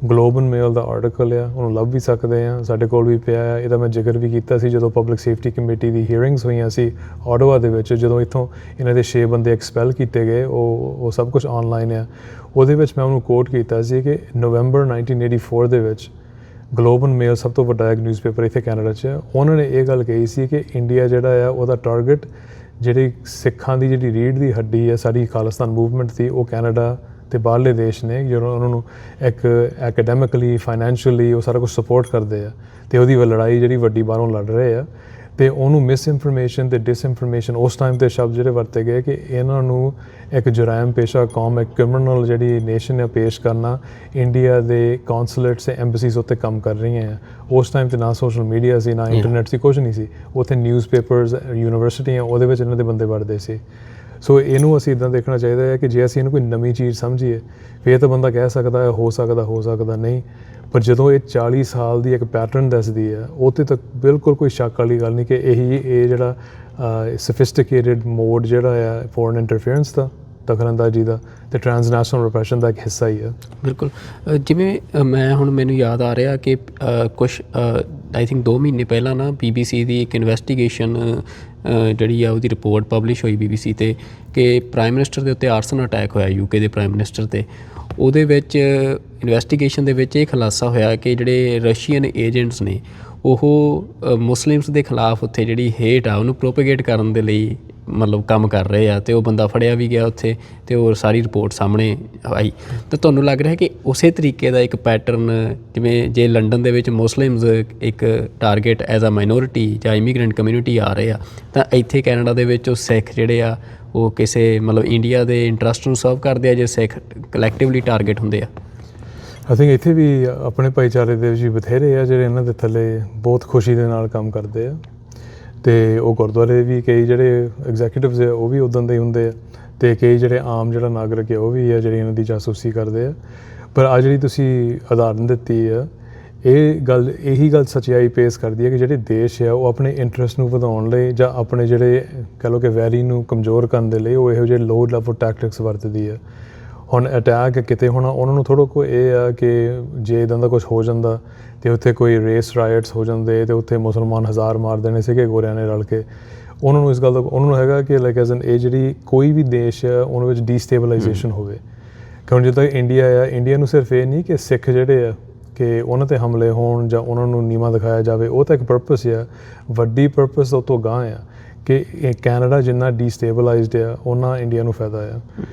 ਗਲੋਬਲ ਮੇਲ ਦਾ ਆਰਟੀਕਲ ਆ ਉਹਨੂੰ ਲੱਭ ਵੀ ਸਕਦੇ ਹਾਂ, ਸਾਡੇ ਕੋਲ ਵੀ ਪਿਆ ਆ। ਇਹਦਾ ਮੈਂ ਜ਼ਿਕਰ ਵੀ ਕੀਤਾ ਸੀ ਜਦੋਂ ਪਬਲਿਕ ਸੇਫਟੀ ਕਮੇਟੀ ਦੀ ਹੀਅਰਿੰਗਸ ਹੋਈਆਂ ਸੀ ਆਟੋਵਾ ਦੇ ਵਿੱਚ, ਜਦੋਂ ਇੱਥੋਂ ਇਹਨਾਂ ਦੇ 6 ਬੰਦੇ ਐਕਸਪੈਲ ਕੀਤੇ ਗਏ, ਉਹ ਸਭ ਕੁਝ ਆਨਲਾਈਨ ਆ। ਉਹਦੇ ਵਿੱਚ ਮੈਂ ਉਹਨੂੰ ਕੋਟ ਕੀਤਾ ਸੀ ਕਿ ਨਵੰਬਰ 1984 ਦੇ ਵਿੱਚ ਗਲੋਬਲ ਮੇਲ ਸਭ ਤੋਂ ਵੱਡਾ ਇੱਕ ਨਿਊਜ਼ਪੇਪਰ ਇੱਥੇ ਕੈਨੇਡਾ 'ਚ, ਉਹਨਾਂ ਨੇ ਇਹ ਗੱਲ ਕਹੀ ਸੀ ਕਿ ਇੰਡੀਆ ਜਿਹੜਾ ਆ ਉਹਦਾ ਟਾਰਗੇਟ ਜਿਹੜੀ ਸਿੱਖਾਂ ਦੀ ਜਿਹੜੀ ਰੀੜ੍ਹ ਦੀ ਹੱਡੀ ਹੈ ਸਾਡੀ ਖਾਲਿਸਤਾਨ ਮੂਵਮੈਂਟ ਦੀ, ਉਹ ਕੈਨੇਡਾ ਅਤੇ ਬਾਹਰਲੇ ਦੇਸ਼ ਨੇ ਜਦੋਂ ਉਹਨਾਂ ਨੂੰ ਇੱਕ ਐਕੈਡੈਮਿਕਲੀ ਫਾਈਨੈਂਸ਼ੀਅਲੀ ਉਹ ਸਾਰਾ ਕੁਛ ਸਪੋਰਟ ਕਰਦੇ ਆ। ਅਤੇ ਉਹਦੀ ਲੜਾਈ ਜਿਹੜੀ ਵੱਡੀ ਬਾਹਰੋਂ ਲੜ ਰਹੇ ਆ। ਤੇ ਉਹਨੂੰ ਮਿਸਇਨਫੋਰਮੇਸ਼ਨ ਤੇ ਡਿਸਇਨਫੋਰਮੇਸ਼ਨ ਉਸ ਟਾਈਮ ਤੇ ਸ਼ਬਦ ਜਿਹੜੇ ਵਰਤੇ ਗਏ ਕਿ ਇਹਨਾਂ ਨੂੰ ਇੱਕ ਜੁਰਾਇਮ ਪੇਸ਼ਾ ਕੌਮ, ਇੱਕ ਕ੍ਰਿਮੀਨਲ ਜਿਹੜੀ ਨੇਸ਼ਨ ਆ ਪੇਸ਼ ਕਰਨਾ ਇੰਡੀਆ ਦੇ ਕੌਂਸੂਲੇਟਸ ਤੇ ਐਮਬੈਸੀਜ਼ ਉੱਤੇ ਕੰਮ ਕਰ ਰਹੀਆਂ ਆ। ਉਸ ਟਾਈਮ ਤੇ ਨਾ ਸੋਸ਼ਲ ਮੀਡੀਆ ਸੀ, ਨਾ ਇੰਟਰਨੈਟ ਸੀ, ਕੁਝ ਨਹੀਂ ਸੀ। ਉੱਥੇ ਨਿਊਜ਼ਪੇਪਰਸ, ਯੂਨੀਵਰਸਿਟੀਆਂ, ਉਹਦੇ ਵਿੱਚ ਇਹਨਾਂ ਦੇ ਬੰਦੇ ਵੜਦੇ ਸੀ। ਸੋ ਇਹਨੂੰ ਅਸੀਂ ਇੱਦਾਂ ਦੇਖਣਾ ਚਾਹੀਦਾ ਹੈ ਕਿ ਜੇ ਅਸੀਂ ਇਹਨੂੰ ਕੋਈ ਨਵੀਂ ਚੀਜ਼ ਸਮਝੀਏ ਫਿਰ ਤਾਂ ਬੰਦਾ ਕਹਿ ਸਕਦਾ ਹੈ ਹੋ ਸਕਦਾ ਨਹੀਂ, ਪਰ ਜਦੋਂ ਇਹ 40 ਸਾਲ ਦੀ ਇੱਕ ਪੈਟਰਨ ਦੱਸਦੀ ਹੈ ਉਹ 'ਤੇ ਤਾਂ ਬਿਲਕੁਲ ਕੋਈ ਸ਼ੱਕ ਵਾਲੀ ਗੱਲ ਨਹੀਂ ਕਿ ਇਹ ਜਿਹੜਾ ਸਫਿਸਟੀਕੇਟਡ ਮੋਡ ਜਿਹੜਾ ਆ ਫੋਰਨ ਇੰਟਰਫੇਰੈਂਸ ਦਾ, ਦਖਲਅੰਦਾਜ਼ੀ ਦਾ ਅਤੇ ਟਰਾਂਸਨੈਸ਼ਨਲ ਰਿਪਰੈਸ਼ਨ ਦਾ ਇੱਕ ਹਿੱਸਾ ਹੀ ਹੈ। ਬਿਲਕੁਲ, ਜਿਵੇਂ ਮੈਨੂੰ ਯਾਦ ਆ ਰਿਹਾ ਕਿ ਕੁਛ ਆਈ ਥਿੰਕ 2 ਮਹੀਨੇ ਪਹਿਲਾਂ ਨਾ BBC ਦੀ ਇੱਕ ਇਨਵੈਸਟੀਗੇਸ਼ਨ ਜਿਹੜੀ ਆ ਉਹਦੀ ਰਿਪੋਰਟ ਪਬਲਿਸ਼ ਹੋਈ BBC 'ਤੇ ਕਿ ਪ੍ਰਾਈਮ ਮਿਨਿਸਟਰ ਦੇ ਉੱਤੇ ਆਰਸਨ ਅਟੈਕ ਹੋਇਆ UK ਦੇ ਪ੍ਰਾਈਮ ਮਿਨਿਸਟਰ 'ਤੇ। ਉਹਦੇ ਵਿੱਚ ਇਨਵੈਸਟੀਗੇਸ਼ਨ ਦੇ ਵਿੱਚ ਇਹ ਖੁਲਾਸਾ ਹੋਇਆ ਕਿ ਜਿਹੜੇ ਰਸ਼ੀਅਨ ਏਜੰਟਸ ਨੇ ਉਹ ਮੁਸਲਿਮਸ ਦੇ ਖਿਲਾਫ ਉੱਥੇ ਜਿਹੜੀ ਹੇਟ ਆ ਉਹਨੂੰ ਪ੍ਰੋਪੇਗੇਟ ਕਰਨ ਦੇ ਲਈ ਮਤਲਬ ਕੰਮ ਕਰ ਰਹੇ ਆ, ਅਤੇ ਉਹ ਬੰਦਾ ਫੜਿਆ ਵੀ ਗਿਆ ਉੱਥੇ ਅਤੇ ਉਹ ਸਾਰੀ ਰਿਪੋਰਟ ਸਾਹਮਣੇ ਆਈ। ਤਾਂ ਤੁਹਾਨੂੰ ਲੱਗ ਰਿਹਾ ਕਿ ਉਸੇ ਤਰੀਕੇ ਦਾ ਇੱਕ ਪੈਟਰਨ, ਜਿਵੇਂ ਜੇ ਲੰਡਨ ਦੇ ਵਿੱਚ ਮੁਸਲਿਮਸ ਇੱਕ ਟਾਰਗੇਟ ਐਜ਼ ਅ ਮਾਈਨੋਰਿਟੀ ਜਾਂ ਇਮੀਗਰੈਂਟ ਕਮਿਊਨਿਟੀ ਆ ਰਹੇ ਆ, ਤਾਂ ਇੱਥੇ ਕੈਨੇਡਾ ਦੇ ਵਿੱਚ ਉਹ ਸਿੱਖ ਜਿਹੜੇ ਆ ਉਹ ਕਿਸੇ ਮਤਲਬ ਇੰਡੀਆ ਦੇ ਇੰਟਰਸਟ ਨੂੰ ਸਰਵ ਕਰਦੇ ਆ, ਜੇ ਸਿੱਖ ਕਲੈਕਟਿਵਲੀ ਟਾਰਗੇਟ ਹੁੰਦੇ ਆ। ਆਈ ਥਿੰਕ ਇੱਥੇ ਵੀ ਆਪਣੇ ਭਾਈਚਾਰੇ ਦੇ ਵਿੱਚ ਵੀ ਬਥੇਰੇ ਆ ਜਿਹੜੇ ਇਹਨਾਂ ਦੇ ਥੱਲੇ ਬਹੁਤ ਖੁਸ਼ੀ ਦੇ ਨਾਲ ਕੰਮ ਕਰਦੇ ਆ, ਅਤੇ ਉਹ ਗੁਰਦੁਆਰੇ ਵੀ ਕਈ ਜਿਹੜੇ ਐਗਜ਼ੈਕਟਿਵਸ ਆ ਉਹ ਵੀ ਉੱਦਾਂ ਦੇ ਹੁੰਦੇ ਆ, ਅਤੇ ਕਈ ਜਿਹੜੇ ਆਮ ਜਿਹੜਾ ਨਾਗਰਿਕ ਆ ਉਹ ਵੀ ਆ ਜਿਹੜੇ ਇਹਨਾਂ ਦੀ ਜਾਸੂਸੀ ਕਰਦੇ ਆ। ਪਰ ਆ ਜਿਹੜੀ ਤੁਸੀਂ ਉਦਾਹਰਨ ਦਿੱਤੀ ਆ, ਇਹੀ ਗੱਲ ਸੱਚਾਈ ਪੇਸ਼ ਕਰਦੀ ਹੈ ਕਿ ਜਿਹੜੇ ਦੇਸ਼ ਆ ਉਹ ਆਪਣੇ ਇੰਟਰਸਟ ਨੂੰ ਵਧਾਉਣ ਲਈ ਜਾਂ ਆਪਣੇ ਜਿਹੜੇ ਕਹਿ ਲਓ ਕਿ ਵੈਰੀ ਨੂੰ ਕਮਜ਼ੋਰ ਕਰਨ ਦੇ ਲਈ ਉਹ ਇਹੋ ਜਿਹੇ ਲੋਅ ਲੈਵਲ ਟੈਕਟਿਕਸ ਵਰਤਦੀ ਆ। ਹੁਣ ਅਟੈਕ ਕਿਤੇ ਹੋਣਾ, ਉਹਨਾਂ ਨੂੰ ਥੋੜ੍ਹਾ ਕੋਈ ਇਹ ਆ ਕਿ ਜੇ ਇੱਦਾਂ ਦਾ ਕੁਛ ਹੋ ਜਾਂਦਾ ਅਤੇ ਉੱਥੇ ਕੋਈ ਰੇਸ ਰਾਈਟਸ ਹੋ ਜਾਂਦੇ ਅਤੇ ਉੱਥੇ ਮੁਸਲਮਾਨ 1000 ਮਾਰ ਦੇਣੇ ਸੀਗੇ ਗੋਰਿਆਂ ਨੇ ਰਲ ਕੇ। ਉਹਨਾਂ ਨੂੰ ਇਸ ਗੱਲ ਦਾ ਉਹਨਾਂ ਨੂੰ ਹੈਗਾ ਕਿ ਲਾਈਕ ਐਜ਼ ਐਨ ਇਹ ਜਿਹੜੀ ਕੋਈ ਵੀ ਦੇਸ਼ ਆ ਉਹਨਾਂ ਵਿੱਚ ਡੀਸਟੇਬਲਾਈਜੇਸ਼ਨ ਹੋਵੇ। ਕਿਉਂਕਿ ਜਿੱਦਾਂ ਇੰਡੀਆ ਆ, ਇੰਡੀਆ ਨੂੰ ਸਿਰਫ ਇਹ ਨਹੀਂ ਕਿ ਸਿੱਖ ਜਿਹੜੇ ਆ ਕਿ ਉਹਨਾਂ 'ਤੇ ਹਮਲੇ ਹੋਣ ਜਾਂ ਉਹਨਾਂ ਨੂੰ ਨੀਵਾਂ ਦਿਖਾਇਆ ਜਾਵੇ, ਉਹ ਤਾਂ ਇੱਕ ਪਰਪਸ ਆ। ਵੱਡੀ ਪਰਪਸ ਉਹ ਤੋਂ ਅਗਾਂਹ ਆ ਕਿ ਇਹ ਕੈਨੇਡਾ ਜਿੰਨਾ ਡੀਸਟੇਬਲਾਈਜ਼ਡ ਆ ਉਹਨਾਂ ਇੰਡੀਆ ਨੂੰ ਫਾਇਦਾ ਆ।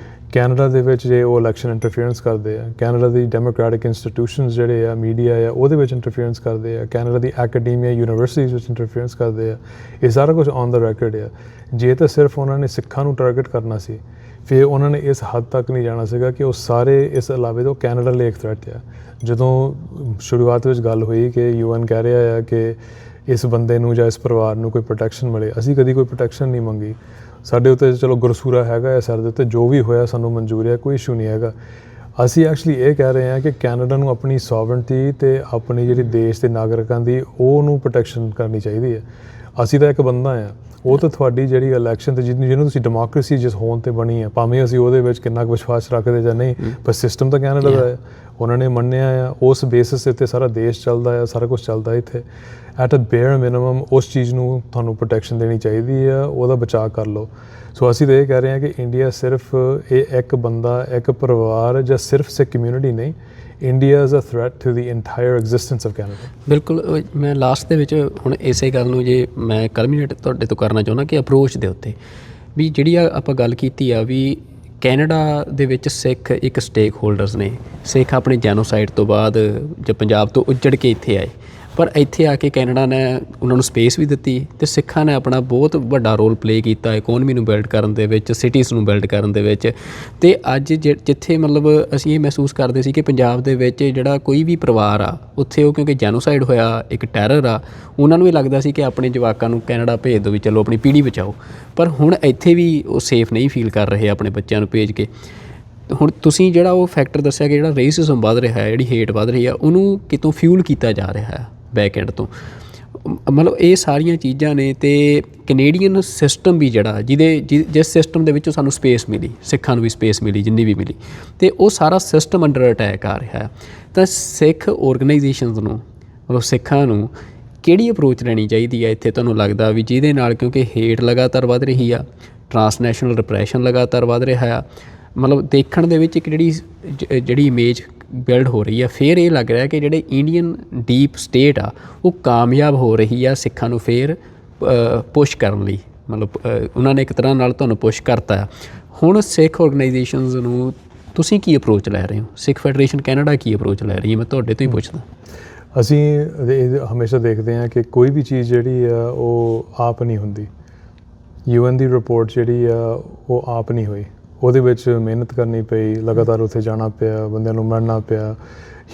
ਕੈਨੇਡਾ ਦੇ ਵਿੱਚ ਜੇ ਉਹ ਇਲੈਕਸ਼ਨ ਇੰਟਰਫੀਅਰੈਂਸ ਕਰਦੇ ਆ, ਕੈਨੇਡਾ ਦੀ ਡੈਮੋਕ੍ਰੈਟਿਕ ਇੰਸਟੀਟਿਊਸ਼ਨਸ ਜਿਹੜੇ ਆ, ਮੀਡੀਆ ਆ, ਉਹਦੇ ਵਿੱਚ ਇੰਟਰਫੀਅਰੈਂਸ ਕਰਦੇ ਆ, ਕੈਨੇਡਾ ਦੀ ਐਕੈਡਮੀਆ ਯੂਨੀਵਰਸਿਟੀਜ਼ ਵਿੱਚ ਇੰਟਰਫੀਅਰੈਂਸ ਕਰਦੇ ਆ। ਇਹ ਸਾਰਾ ਕੁਝ ਔਨ ਦਾ ਰੈਕਡ ਆ। ਜੇ ਤਾਂ ਸਿਰਫ ਉਹਨਾਂ ਨੇ ਸਿੱਖਾਂ ਨੂੰ ਟਾਰਗੇਟ ਕਰਨਾ ਸੀ ਫਿਰ ਉਹਨਾਂ ਨੇ ਇਸ ਹੱਦ ਤੱਕ ਨਹੀਂ ਜਾਣਾ ਸੀਗਾ ਕਿ ਉਹ ਸਾਰੇ ਇਸ ਇਲਾਵੇ ਤੋਂ ਕੈਨੇਡਾ ਲਈ ਇੱਕ ਥ੍ਰੈਟ ਆ। ਜਦੋਂ ਸ਼ੁਰੂਆਤ ਵਿੱਚ ਗੱਲ ਹੋਈ ਕਿ UN ਕਹਿ ਰਿਹਾ ਆ ਕਿ ਇਸ ਬੰਦੇ ਨੂੰ ਜਾਂ ਇਸ ਪਰਿਵਾਰ ਨੂੰ ਕੋਈ ਪ੍ਰੋਟੈਕਸ਼ਨ ਮਿਲੇ, ਅਸੀਂ ਕਦੀ ਕੋਈ ਪ੍ਰੋਟੈਕਸ਼ਨ ਨਹੀਂ ਮੰਗੀ। ਸਾਡੇ ਉੱਤੇ ਚਲੋ ਗੁਰਸੂਰਾ ਹੈਗਾ ਹੈ ਸਿਰ ਦੇ ਉੱਤੇ, ਜੋ ਵੀ ਹੋਇਆ ਸਾਨੂੰ ਮਨਜ਼ੂਰ ਹੈ, ਕੋਈ ਇਸ਼ੂ ਨਹੀਂ ਹੈਗਾ। ਅਸੀਂ ਐਕਚੁਅਲੀ ਇਹ ਕਹਿ ਰਹੇ ਹਾਂ ਕਿ ਕੈਨੇਡਾ ਨੂੰ ਆਪਣੀ ਸੋਵਰਨਟੀ ਅਤੇ ਆਪਣੀ ਜਿਹੜੀ ਦੇਸ਼ ਦੇ ਨਾਗਰਿਕਾਂ ਦੀ ਉਹਨੂੰ ਪ੍ਰੋਟੈਕਸ਼ਨ ਕਰਨੀ ਚਾਹੀਦੀ ਹੈ। ਅਸੀਂ ਤਾਂ ਇੱਕ ਬੰਦਾ ਆ, ਉਹ ਤਾਂ ਤੁਹਾਡੀ ਜਿਹੜੀ ਇਲੈਕਸ਼ਨ ਅਤੇ ਜਿਹਨੂੰ ਤੁਸੀਂ ਡੈਮੋਕਰੇਸੀ ਜਿਸ ਹੋਣ 'ਤੇ ਬਣੀ ਹੈ, ਭਾਵੇਂ ਅਸੀਂ ਉਹਦੇ ਵਿੱਚ ਕਿੰਨਾ ਕੁ ਵਿਸ਼ਵਾਸ ਰੱਖਦੇ ਜਾਂ ਨਹੀਂ, ਪਰ ਸਿਸਟਮ ਤਾਂ ਕੈਨੇਡਾ ਦਾ ਹੈ। ਉਹਨਾਂ ਨੇ ਮੰਨਿਆ ਆ, ਉਸ ਬੇਸਿਸ ਦੇ ਉੱਤੇ ਸਾਰਾ ਦੇਸ਼ ਚੱਲਦਾ ਆ, ਸਾਰਾ ਕੁਛ ਚੱਲਦਾ ਇੱਥੇ। ਐਟ ਅ ਬੇਅਰ ਮਿਨੀਮਮ ਉਸ ਚੀਜ਼ ਨੂੰ ਤੁਹਾਨੂੰ ਪ੍ਰੋਟੈਕਸ਼ਨ ਦੇਣੀ ਚਾਹੀਦੀ ਆ, ਉਹਦਾ ਬਚਾਅ ਕਰ ਲਓ। ਸੋ ਅਸੀਂ ਤਾਂ ਇਹ ਕਹਿ ਰਹੇ ਹਾਂ ਕਿ ਇੰਡੀਆ ਸਿਰਫ ਇਹ ਇੱਕ ਬੰਦਾ, ਇੱਕ ਪਰਿਵਾਰ ਜਾਂ ਸਿਰਫ ਸਿੱਖ ਕਮਿਊਨਿਟੀ ਨਹੀਂ, India is a threat to the entire existence of Canada. ਬਿਲਕੁਲ, ਮੈਂ ਲਾਸਟ ਦੇ ਵਿੱਚ ਹੁਣ ਇਸੇ ਗੱਲ ਨੂੰ ਜੇ ਮੈਂ ਕਲਮੀਨੇਟ ਤੁਹਾਡੇ ਤੋਂ ਕਰਨਾ ਚਾਹੁੰਦਾ ਕਿ ਅਪਰੋਚ ਦੇ ਉੱਤੇ ਵੀ ਜਿਹੜੀ ਆਪਾਂ ਗੱਲ ਕੀਤੀ ਆ ਵੀ ਕੈਨੇਡਾ ਦੇ ਵਿੱਚ ਸਿੱਖ ਇੱਕ ਸਟੇਕ ਹੋਲਡਰਸ ਨੇ। ਸਿੱਖ ਆਪਣੇ ਜੈਨੋਸਾਈਡ ਤੋਂ ਬਾਅਦ ਜਾਂ ਪੰਜਾਬ ਤੋਂ ਉੱਜੜ ਕੇ ਇੱਥੇ ਆਏ, ਪਰ ਇੱਥੇ ਆ ਕੇ ਕੈਨੇਡਾ ਨੇ ਉਹਨਾਂ ਨੂੰ ਸਪੇਸ ਵੀ ਦਿੱਤੀ ਅਤੇ ਸਿੱਖਾਂ ਨੇ ਆਪਣਾ ਬਹੁਤ ਵੱਡਾ ਰੋਲ ਪਲੇਅ ਕੀਤਾ ਇਕੋਨਮੀ ਨੂੰ ਬਿਲਡ ਕਰਨ ਦੇ ਵਿੱਚ, ਸਿਟੀਜ਼ ਨੂੰ ਬਿਲਡ ਕਰਨ ਦੇ ਵਿੱਚ। ਅਤੇ ਅੱਜ ਜਿੱਥੇ ਮਤਲਬ ਅਸੀਂ ਇਹ ਮਹਿਸੂਸ ਕਰਦੇ ਸੀ ਕਿ ਪੰਜਾਬ ਦੇ ਵਿੱਚ ਜਿਹੜਾ ਕੋਈ ਵੀ ਪਰਿਵਾਰ ਆ ਉੱਥੇ ਉਹ ਕਿਉਂਕਿ ਜੈਨੋਸਾਈਡ ਹੋਇਆ, ਇੱਕ ਟੈਰਰ ਆ, ਉਹਨਾਂ ਨੂੰ ਇਹ ਲੱਗਦਾ ਸੀ ਕਿ ਆਪਣੇ ਜਵਾਕਾਂ ਨੂੰ ਕੈਨੇਡਾ ਭੇਜ ਦਿਓ ਵੀ ਚਲੋ ਆਪਣੀ ਪੀੜ੍ਹੀ ਬਚਾਓ। ਪਰ ਹੁਣ ਇੱਥੇ ਵੀ ਉਹ ਸੇਫ ਨਹੀਂ ਫੀਲ ਕਰ ਰਹੇ ਆਪਣੇ ਬੱਚਿਆਂ ਨੂੰ ਭੇਜ ਕੇ। ਹੁਣ ਤੁਸੀਂ ਜਿਹੜਾ ਉਹ ਫੈਕਟਰ ਦੱਸਿਆ ਕਿ ਜਿਹੜਾ ਰੇਸਿਜ਼ਮ ਵੱਧ ਰਿਹਾ ਹੈ, ਜਿਹੜੀ ਹੇਟ ਵੱਧ ਰਹੀ ਆ, ਉਹਨੂੰ ਕਿਤੋਂ ਫਿਊਲ ਕੀਤਾ ਜਾ ਰਿਹਾ ਹੈ ਬੈਕ ਐਂਡ ਤੋਂ। ਮਤਲਬ ਇਹ ਸਾਰੀਆਂ ਚੀਜ਼ਾਂ ਨੇ। ਅਤੇ ਕੈਨੇਡੀਅਨ ਸਿਸਟਮ ਵੀ ਜਿਹੜਾ ਜਿਸ ਸਿਸਟਮ ਦੇ ਵਿੱਚੋਂ ਸਾਨੂੰ ਸਪੇਸ ਮਿਲੀ, ਸਿੱਖਾਂ ਨੂੰ ਵੀ ਸਪੇਸ ਮਿਲੀ ਜਿੰਨੀ ਵੀ ਮਿਲੀ, ਅਤੇ ਉਹ ਸਾਰਾ ਸਿਸਟਮ ਅੰਡਰ ਅਟੈਕ ਆ ਰਿਹਾ ਹੈ। ਤਾਂ ਸਿੱਖ ਔਰਗਨਾਈਜੇਸ਼ਨਸ ਨੂੰ, ਮਤਲਬ ਸਿੱਖਾਂ ਨੂੰ ਕਿਹੜੀ ਅਪਰੋਚ ਲੈਣੀ ਚਾਹੀਦੀ ਹੈ ਇੱਥੇ ਤੁਹਾਨੂੰ ਲੱਗਦਾ ਵੀ ਜਿਹਦੇ ਨਾਲ, ਕਿਉਂਕਿ ਹੇਟ ਲਗਾਤਾਰ ਵੱਧ ਰਹੀ ਆ, ਟਰਾਂਸਨੈਸ਼ਨਲ ਰਿਪਰੈਸ਼ਨ ਲਗਾਤਾਰ ਵੱਧ ਰਿਹਾ ਆ, ਮਤਲਬ ਦੇਖਣ ਦੇ ਵਿੱਚ ਇੱਕ ਜਿਹੜੀ ਇਮੇਜ ਬਿਲਡ ਹੋ ਰਹੀ ਆ, ਫਿਰ ਇਹ ਲੱਗ ਰਿਹਾ ਕਿ ਜਿਹੜੇ ਇੰਡੀਅਨ ਡੀਪ ਸਟੇਟ ਆ ਉਹ ਕਾਮਯਾਬ ਹੋ ਰਹੀ ਆ ਸਿੱਖਾਂ ਨੂੰ ਫਿਰ ਪੁਸ਼ ਕਰਨ ਲਈ। ਮਤਲਬ ਉਹਨਾਂ ਨੇ ਇੱਕ ਤਰ੍ਹਾਂ ਨਾਲ ਤੁਹਾਨੂੰ ਪੁਸ਼ ਕਰਤਾ। ਹੁਣ ਸਿੱਖ ਔਰਗਨਾਈਜੇਸ਼ਨਸ ਨੂੰ ਤੁਸੀਂ ਕੀ ਅਪਰੋਚ ਲੈ ਰਹੇ ਹੋ? ਸਿੱਖ ਫੈਡਰੇਸ਼ਨ ਕੈਨੇਡਾ ਕੀ ਅਪਰੋਚ ਲੈ ਰਹੀ ਹੈ? ਮੈਂ ਤੁਹਾਡੇ ਤੋਂ ਹੀ ਪੁੱਛਦਾ। ਅਸੀਂ ਇਹ ਹਮੇਸ਼ਾ ਦੇਖਦੇ ਹਾਂ ਕਿ ਕੋਈ ਵੀ ਚੀਜ਼ ਜਿਹੜੀ ਆ ਉਹ ਆਪ ਨਹੀਂ ਹੁੰਦੀ। UN ਦੀ ਰਿਪੋਰਟ ਜਿਹੜੀ ਆ ਉਹ ਆਪ ਨਹੀਂ ਹੋਈ, ਉਹਦੇ ਵਿੱਚ ਮਿਹਨਤ ਕਰਨੀ ਪਈ, ਲਗਾਤਾਰ ਉੱਥੇ ਜਾਣਾ ਪਿਆ, ਬੰਦਿਆਂ ਨੂੰ ਮਰਨਾ ਪਿਆ,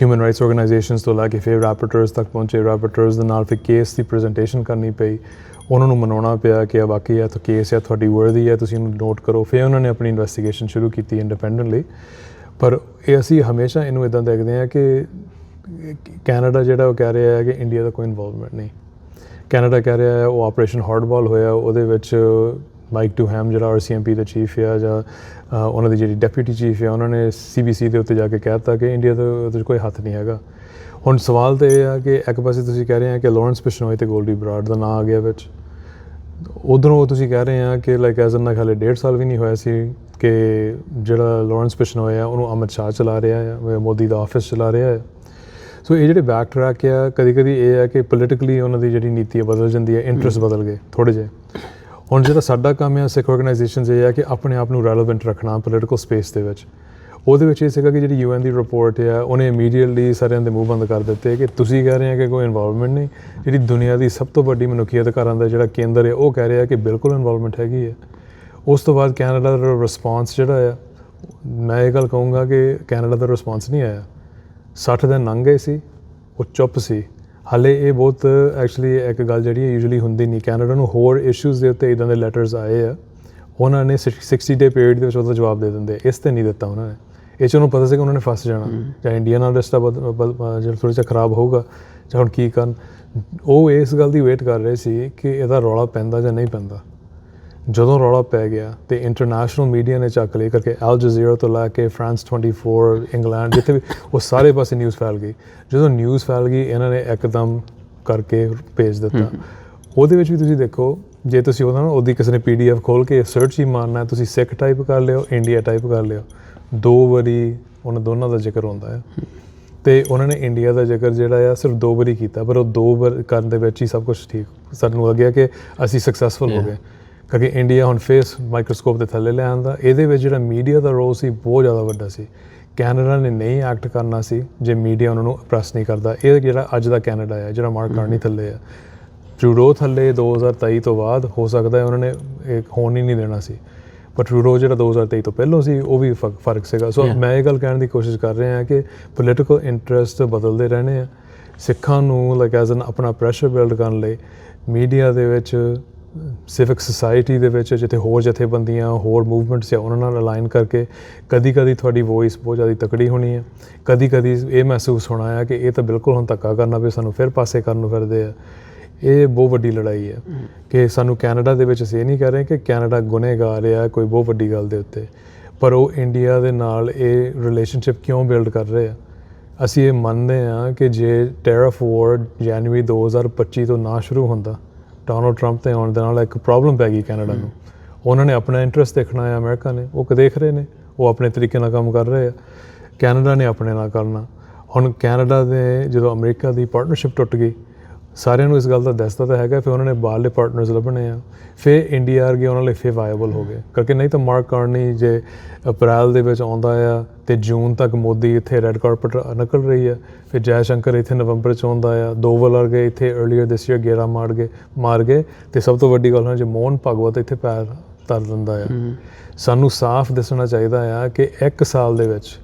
ਹਿਊਮਨ ਰਾਈਟਸ ਆਰਗੇਨਾਈਜੇਸ਼ਨਸ ਤੋਂ ਲੈ ਕੇ ਫਿਰ ਰੈਪੋਰਟਰਸ ਤੱਕ ਪਹੁੰਚੇ, ਰੈਪੋਰਟਰਸ ਦੇ ਨਾਲ ਫਿਰ ਕੇਸ ਦੀ ਪ੍ਰੈਜੈਂਟੇਸ਼ਨ ਕਰਨੀ ਪਈ, ਉਹਨਾਂ ਨੂੰ ਮਨਾਉਣਾ ਪਿਆ ਕਿ ਬਾਕੀ ਹੈ ਤਾਂ ਕੇਸ ਹੈ ਤੁਹਾਡੀ ਵਰਦੀ ਹੈ, ਤੁਸੀਂ ਇਹਨੂੰ ਨੋਟ ਕਰੋ। ਫਿਰ ਉਹਨਾਂ ਨੇ ਆਪਣੀ ਇਨਵੈਸਟੀਗੇਸ਼ਨ ਸ਼ੁਰੂ ਕੀਤੀ ਇੰਡੀਪੈਂਡੈਂਟਲੀ। ਪਰ ਇਹ ਅਸੀਂ ਹਮੇਸ਼ਾ ਇਹਨੂੰ ਇੱਦਾਂ ਦੇਖਦੇ ਹਾਂ ਕਿ ਕੈਨੇਡਾ ਜਿਹੜਾ ਉਹ ਕਹਿ ਰਿਹਾ ਹੈ ਕਿ ਇੰਡੀਆ ਦਾ ਕੋਈ ਇਨਵੋਲਵਮੈਂਟ ਨਹੀਂ। ਕੈਨੇਡਾ ਕਹਿ ਰਿਹਾ ਹੈ ਉਹ ਆਪਰੇਸ਼ਨ ਹਾਰਡਬਾਲ ਹੋਇਆ, ਉਹਦੇ ਵਿੱਚ ਮਾਈਕ ਡੂਹੈਮ ਜਿਹੜਾ RCMP ਦਾ ਚੀਫ ਆ ਜਾਂ ਉਹਨਾਂ ਦੀ ਜਿਹੜੀ ਡੈਪੂਟੀ ਚੀਫ ਆ, ਉਹਨਾਂ ਨੇ CBC ਦੇ ਉੱਤੇ ਜਾ ਕੇ ਕਹਿ ਦਿੱਤਾ ਕਿ ਇੰਡੀਆ ਦਾ ਉਹਦੇ 'ਚ ਕੋਈ ਹੱਥ ਨਹੀਂ ਹੈਗਾ। ਹੁਣ ਸਵਾਲ ਤਾਂ ਇਹ ਆ ਕਿ ਇੱਕ ਪਾਸੇ ਤੁਸੀਂ ਕਹਿ ਰਹੇ ਆ ਕਿ ਲਾਰੈਂਸ ਬਿਸ਼ਨੋਈ ਅਤੇ ਗੋਲਡੀ ਬਰਾੜ ਦਾ ਨਾਂ ਆ ਗਿਆ ਵਿੱਚ, ਉੱਧਰੋਂ ਤੁਸੀਂ ਕਹਿ ਰਹੇ ਆ ਕਿ ਲਾਈਕ ਐਜ਼ ਇਨ ਹਾਲੇ 1.5 ਸਾਲ ਵੀ ਨਹੀਂ ਹੋਇਆ ਸੀ ਕਿ ਜਿਹੜਾ ਲਾਰੈਂਸ ਬਿਸ਼ਨੋਈ ਆ ਉਹਨੂੰ ਅਮਿਤ ਸ਼ਾਹ ਚਲਾ ਰਿਹਾ ਆ, ਮੋਦੀ ਦਾ ਆਫਿਸ ਚਲਾ ਰਿਹਾ ਹੈ। ਸੋ ਇਹ ਜਿਹੜੇ ਬੈਕ ਟਰੈਕ ਆ, ਕਦੀ ਕਦੀ ਇਹ ਹੈ ਕਿ ਪੋਲੀਟੀਕਲੀ ਉਹਨਾਂ ਦੀ ਜਿਹੜੀ ਨੀਤੀ ਬਦਲ ਜਾਂਦੀ ਹੈ, ਇੰਟਰਸਟ ਬਦਲ ਗਏ ਥੋੜ੍ਹੇ ਜਿਹੇ। ਹੁਣ ਜਿਹੜਾ ਸਾਡਾ ਕੰਮ ਆ ਸਿੱਖ ਆਰਗੇਨਾਈਜੇਸ਼ਨਸ ਇਹ ਆ ਕਿ ਆਪਣੇ ਆਪ ਨੂੰ ਰੈਲੇਵੈਂਟ ਰੱਖਣਾ ਪੋਲੀਟੀਕਲ ਸਪੇਸ ਦੇ ਵਿੱਚ। ਉਹਦੇ ਵਿੱਚ ਇਹ ਸੀਗਾ ਕਿ ਜਿਹੜੀ UN ਦੀ ਰਿਪੋਰਟ ਆ ਉਹਨੇ ਇਮੀਡੀਏਟਲੀ ਸਾਰਿਆਂ ਦੇ ਮੂੰਹ ਬੰਦ ਕਰ ਦਿੱਤੇ ਕਿ ਤੁਸੀਂ ਕਹਿ ਰਹੇ ਆ ਕਿ ਕੋਈ ਇਨਵੋਲਵਮੈਂਟ ਨਹੀਂ। ਜਿਹੜੀ ਦੁਨੀਆ ਦੀ ਸਭ ਤੋਂ ਵੱਡੀ ਮਨੁੱਖੀ ਅਧਿਕਾਰਾਂ ਦਾ ਜਿਹੜਾ ਕੇਂਦਰ ਹੈ ਉਹ ਕਹਿ ਰਿਹਾ ਕਿ ਬਿਲਕੁਲ ਇਨਵੋਲਵਮੈਂਟ ਹੈਗੀ ਹੈ। ਉਸ ਤੋਂ ਬਾਅਦ ਕੈਨੇਡਾ ਦਾ ਰਿਸਪੌਂਸ ਜਿਹੜਾ ਆ, ਮੈਂ ਇਹ ਗੱਲ ਕਹੂੰਗਾ ਕਿ ਕੈਨੇਡਾ ਦਾ ਰਿਸਪੌਂਸ ਨਹੀਂ ਆਇਆ। 60 ਦਿਨ ਲੰਘ ਗਏ ਸੀ, ਉਹ ਚੁੱਪ ਸੀ। ਹਾਲੇ ਇਹ ਬਹੁਤ ਐਕਚੁਅਲੀ ਇੱਕ ਗੱਲ ਜਿਹੜੀ ਹੈ ਯੂਜੂਅਲੀ ਹੁੰਦੀ ਨਹੀਂ। ਕੈਨੇਡਾ ਨੂੰ ਹੋਰ ਇਸ਼ੂਜ਼ ਦੇ ਉੱਤੇ ਇੱਦਾਂ ਦੇ ਲੈਟਰਸ ਆਏ ਆ, ਉਹਨਾਂ ਨੇ 60 ਡੇ ਪੀਰੀਅਡ ਦੇ ਵਿੱਚ ਉਹਦਾ ਜਵਾਬ ਦੇ ਦਿੰਦੇ। ਇਸ 'ਤੇ ਨਹੀਂ ਦਿੱਤਾ ਉਹਨਾਂ ਨੇ। ਇਹ 'ਚ ਉਹਨੂੰ ਪਤਾ ਸੀ ਕਿ ਉਹਨਾਂ ਨੇ ਫਸ ਜਾਣਾ, ਜਾਂ ਇੰਡੀਆ ਨਾਲ ਰਿਸ਼ਤਾ ਜਿਹੜਾ ਥੋੜ੍ਹਾ ਜਿਹਾ ਖਰਾਬ ਹੋਊਗਾ, ਜਾਂ ਹੁਣ ਕੀ ਕਰਨ। ਉਹ ਇਸ ਗੱਲ ਦੀ ਵੇਟ ਕਰ ਰਹੇ ਸੀ ਕਿ ਇਹਦਾ ਰੌਲਾ ਪੈਂਦਾ ਜਾਂ ਨਹੀਂ ਪੈਂਦਾ। ਜਦੋਂ ਰੌਲਾ ਪੈ ਗਿਆ ਅਤੇ ਇੰਟਰਨੈਸ਼ਨਲ ਮੀਡੀਆ ਨੇ ਚੱਕ ਲਈ ਕਰਕੇ ਅਲ ਜਜ਼ੀਰਾ ਤੋਂ ਲੈ ਕੇ France 24, ਇੰਗਲੈਂਡ, ਜਿੱਥੇ ਵੀ ਉਹ ਸਾਰੇ ਪਾਸੇ ਨਿਊਜ਼ ਫੈਲ ਗਈ। ਜਦੋਂ ਨਿਊਜ਼ ਫੈਲ ਗਈ ਇਹਨਾਂ ਨੇ ਇੱਕਦਮ ਕਰਕੇ ਭੇਜ ਦਿੱਤਾ। ਉਹਦੇ ਵਿੱਚ ਵੀ ਤੁਸੀਂ ਦੇਖੋ, ਜੇ ਤੁਸੀਂ ਉਹਦਾ ਨਾ ਉਹਦੀ ਕਿਸੇ ਨੇ PDF ਖੋਲ੍ਹ ਕੇ ਸਰਚ ਹੀ ਮਾਰਨਾ, ਤੁਸੀਂ ਸਿੱਖ ਟਾਈਪ ਕਰ ਲਿਓ, ਇੰਡੀਆ ਟਾਈਪ ਕਰ ਲਿਓ, 2 ਵਾਰੀ ਉਹਨਾਂ ਦੋਨਾਂ ਦਾ ਜ਼ਿਕਰ ਹੁੰਦਾ ਹੈ। ਅਤੇ ਉਹਨਾਂ ਨੇ ਇੰਡੀਆ ਦਾ ਜ਼ਿਕਰ ਜਿਹੜਾ ਆ ਸਿਰਫ 2 ਵਾਰੀ ਕੀਤਾ, ਪਰ ਉਹ 2 ਵਾਰ ਕਰਨ ਦੇ ਵਿੱਚ ਹੀ ਸਭ ਕੁਛ ਠੀਕ ਸਾਨੂੰ ਲੱਗਿਆ ਕਿ ਅਸੀਂ ਸਕਸੈਸਫੁਲ ਹੋ ਗਏ, ਕਿਉਂਕਿ ਇੰਡੀਆ ਹੁਣ ਫੇਸ ਮਾਈਕਰੋਸਕੋਪ ਦੇ ਥੱਲੇ ਲੈ ਆਉਂਦਾ। ਇਹਦੇ ਵਿੱਚ ਜਿਹੜਾ ਮੀਡੀਆ ਦਾ ਰੋਲ ਸੀ ਬਹੁਤ ਜ਼ਿਆਦਾ ਵੱਡਾ ਸੀ। ਕੈਨੇਡਾ ਨੇ ਨਹੀਂ ਐਕਟ ਕਰਨਾ ਸੀ ਜੇ ਮੀਡੀਆ ਉਹਨਾਂ ਨੂੰ ਪ੍ਰੈਸ ਨਹੀਂ ਕਰਦਾ। ਇਹ ਜਿਹੜਾ ਅੱਜ ਦਾ ਕੈਨੇਡਾ ਹੈ, ਜਿਹੜਾ ਮਾਰਕ ਕਾਰਨੀ ਥੱਲੇ ਆ, ਟਰੂਡੋ ਥੱਲੇ 2023 ਤੋਂ ਬਾਅਦ ਹੋ ਸਕਦਾ ਉਹਨਾਂ ਨੇ ਇਹ ਹੋਣ ਹੀ ਨਹੀਂ ਦੇਣਾ ਸੀ, ਪਰ ਟਰੂਡੋ ਜਿਹੜਾ 2023 ਤੋਂ ਪਹਿਲਾਂ ਸੀ ਉਹ ਵੀ ਫਰਕ ਸੀਗਾ। ਸੋ ਮੈਂ ਇਹ ਗੱਲ ਕਹਿਣ ਦੀ ਕੋਸ਼ਿਸ਼ ਕਰ ਰਿਹਾ ਕਿ ਪੋਲੀਟੀਕਲ ਇੰਟਰਸਟ ਬਦਲਦੇ ਰਹਿਣੇ ਆ। ਸਿੱਖਾਂ ਨੂੰ ਲਾਈਕ ਐਜ਼ ਐਨ ਆਪਣਾ ਪ੍ਰੈਸ਼ਰ ਬਿਲਡ ਕਰਨ ਲਈ ਮੀਡੀਆ ਦੇ ਵਿੱਚ, ਸਿਵਿਕ ਸੁਸਾਇਟੀ ਦੇ ਵਿੱਚ, ਜਿੱਥੇ ਹੋਰ ਜਥੇਬੰਦੀਆਂ, ਹੋਰ ਮੂਵਮੈਂਟਸ ਆ, ਉਹਨਾਂ ਨਾਲ ਅਲਾਈਨ ਕਰਕੇ ਕਦੀ ਕਦੀ ਤੁਹਾਡੀ ਵੋਇਸ ਬਹੁਤ ਜ਼ਿਆਦਾ ਤਕੜੀ ਹੋਣੀ ਹੈ। ਕਦੀ ਕਦੀ ਇਹ ਮਹਿਸੂਸ ਹੋਣਾ ਹੈ ਕਿ ਇਹ ਤਾਂ ਬਿਲਕੁਲ ਹੁਣ ਧੱਕਾ ਕਰਨਾ ਵੀ ਸਾਨੂੰ ਫਿਰ ਪਾਸੇ ਕਰਨ ਨੂੰ ਫਿਰਦੇ ਆ। ਇਹ ਬਹੁਤ ਵੱਡੀ ਲੜਾਈ ਹੈ ਕਿ ਸਾਨੂੰ ਕੈਨੇਡਾ ਦੇ ਵਿੱਚ ਅਸੀਂ ਇਹ ਨਹੀਂ ਕਹਿ ਰਹੇ ਕਿ ਕੈਨੇਡਾ ਗੁਨਹਗਾਰ ਆ ਕੋਈ ਬਹੁਤ ਵੱਡੀ ਗੱਲ ਦੇ ਉੱਤੇ, ਪਰ ਉਹ ਇੰਡੀਆ ਦੇ ਨਾਲ ਇਹ ਰਿਲੇਸ਼ਨਸ਼ਿਪ ਕਿਉਂ ਬਿਲਡ ਕਰ ਰਹੇ ਆ। ਅਸੀਂ ਇਹ ਮੰਨਦੇ ਹਾਂ ਕਿ ਜੇ ਟੈਰਿਫ ਵਾਰ ਜਨਵਰੀ 2025 ਤੋਂ ਨਾ ਸ਼ੁਰੂ ਹੁੰਦਾ, ਡੋਨਲਡ ਟਰੰਪ ਦੇ ਆਉਣ ਦੇ ਨਾਲ ਇੱਕ ਪ੍ਰੋਬਲਮ ਪੈ ਗਈ ਕੈਨੇਡਾ ਨੂੰ। ਉਹਨਾਂ ਨੇ ਆਪਣਾ ਇੰਟਰਸਟ ਦੇਖਣਾ ਹੈ, ਅਮਰੀਕਾ ਨੇ ਉਹ ਦੇਖ ਰਹੇ ਨੇ, ਉਹ ਆਪਣੇ ਤਰੀਕੇ ਨਾਲ ਕੰਮ ਕਰ ਰਹੇ ਆ। ਕੈਨੇਡਾ ਨੇ ਆਪਣੇ ਨਾਲ ਕਰਨਾ। ਹੁਣ ਕੈਨੇਡਾ ਦੇ ਜਦੋਂ ਅਮਰੀਕਾ ਦੀ ਪਾਰਟਨਰਸ਼ਿਪ ਟੁੱਟ ਗਈ, ਸਾਰਿਆਂ ਨੂੰ ਇਸ ਗੱਲ ਦਾ ਦੱਸਦਾ ਤਾਂ ਹੈਗਾ, ਫਿਰ ਉਹਨਾਂ ਨੇ ਬਾਹਰਲੇ ਪਾਰਟਨਰਸ ਲੱਭਣੇ ਆ। ਫਿਰ ਇੰਡੀਆ ਵਰਗੇ ਉਹਨਾਂ ਲਈ ਫਿਰ ਵਾਇਬਲ ਹੋ ਗਏ, ਕਿਉਂਕਿ ਨਹੀਂ ਤਾਂ ਮਾਰਕ ਕਾਰਨੀ ਜੇ ਅਪ੍ਰੈਲ ਦੇ ਵਿੱਚ ਆਉਂਦਾ ਆ ਅਤੇ ਜੂਨ ਤੱਕ ਮੋਦੀ ਇੱਥੇ ਰੈੱਡ ਕਾਰਪਟ ਨਿਕਲ ਰਹੀ ਆ, ਫਿਰ ਜੈ ਸ਼ੰਕਰ ਇੱਥੇ ਨਵੰਬਰ 'ਚ ਆਉਂਦਾ ਆ, ਦੋਵਲ ਵਰਗੇ ਇੱਥੇ ਅਰਲੀਅਰ ਦਿਸ ਈਅਰ ਗੇੜਾ ਮਾਰ ਗਏ ਅਤੇ ਸਭ ਤੋਂ ਵੱਡੀ ਗੱਲ ਹੈ ਜੇ ਮੋਹਨ ਭਾਗਵਤ ਇੱਥੇ ਪੈਰ ਧਰ ਦਿੰਦਾ ਆ। ਸਾਨੂੰ ਸਾਫ਼ ਦੱਸਣਾ ਚਾਹੀਦਾ ਆ ਕਿ 1 ਸਾਲ ਦੇ ਵਿੱਚ,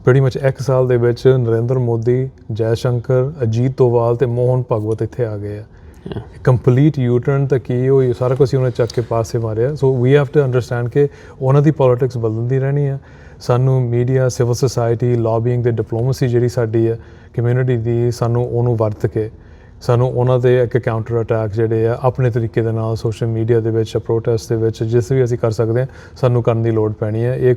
pretty much 1 ਸਾਲ ਦੇ ਵਿੱਚ ਨਰਿੰਦਰ ਮੋਦੀ, ਜੈ ਸ਼ੰਕਰ, ਅਜੀਤ ਦੋਵਾਲ ਅਤੇ ਮੋਹਨ ਭਾਗਵਤ ਇੱਥੇ ਆ ਗਏ ਆ। ਕੰਪਲੀਟ ਯੂ ਟਰਨ ਤਾਂ ਕੀ ਉਹ ਸਾਰਾ ਕੁਛ ਉਹਨੇ ਚੱਕ ਕੇ ਪਾਸੇ ਮਾਰਿਆ। ਸੋ ਵੀ ਹੈਵ ਟੂ ਅੰਡਰਸਟੈਂਡ ਕਿ ਉਹਨਾਂ ਦੀ ਪੋਲੀਟਿਕਸ ਬਦਲਦੀ ਰਹਿਣੀ ਆ। ਸਾਨੂੰ ਮੀਡੀਆ, ਸਿਵਲ ਸੁਸਾਇਟੀ, ਲੌਬੀਇੰਗ ਅਤੇ ਡਿਪਲੋਮੇਸੀ ਜਿਹੜੀ ਸਾਡੀ ਹੈ ਕਮਿਊਨਿਟੀ ਦੀ, ਸਾਨੂੰ ਉਹਨੂੰ ਵਰਤ ਕੇ ਸਾਨੂੰ ਉਹਨਾਂ ਦੇ ਇੱਕ ਕਾਊਂਟਰ ਅਟੈਕ ਜਿਹੜੇ ਆ ਆਪਣੇ ਤਰੀਕੇ ਦੇ ਨਾਲ ਸੋਸ਼ਲ ਮੀਡੀਆ ਦੇ ਵਿੱਚ, ਪ੍ਰੋਟੈਸਟ ਦੇ ਵਿੱਚ, ਜਿਸ ਵੀ ਅਸੀਂ ਕਰ ਸਕਦੇ ਹਾਂ ਸਾਨੂੰ ਕਰਨ ਦੀ ਲੋੜ ਪੈਣੀ ਹੈ। ਇਹ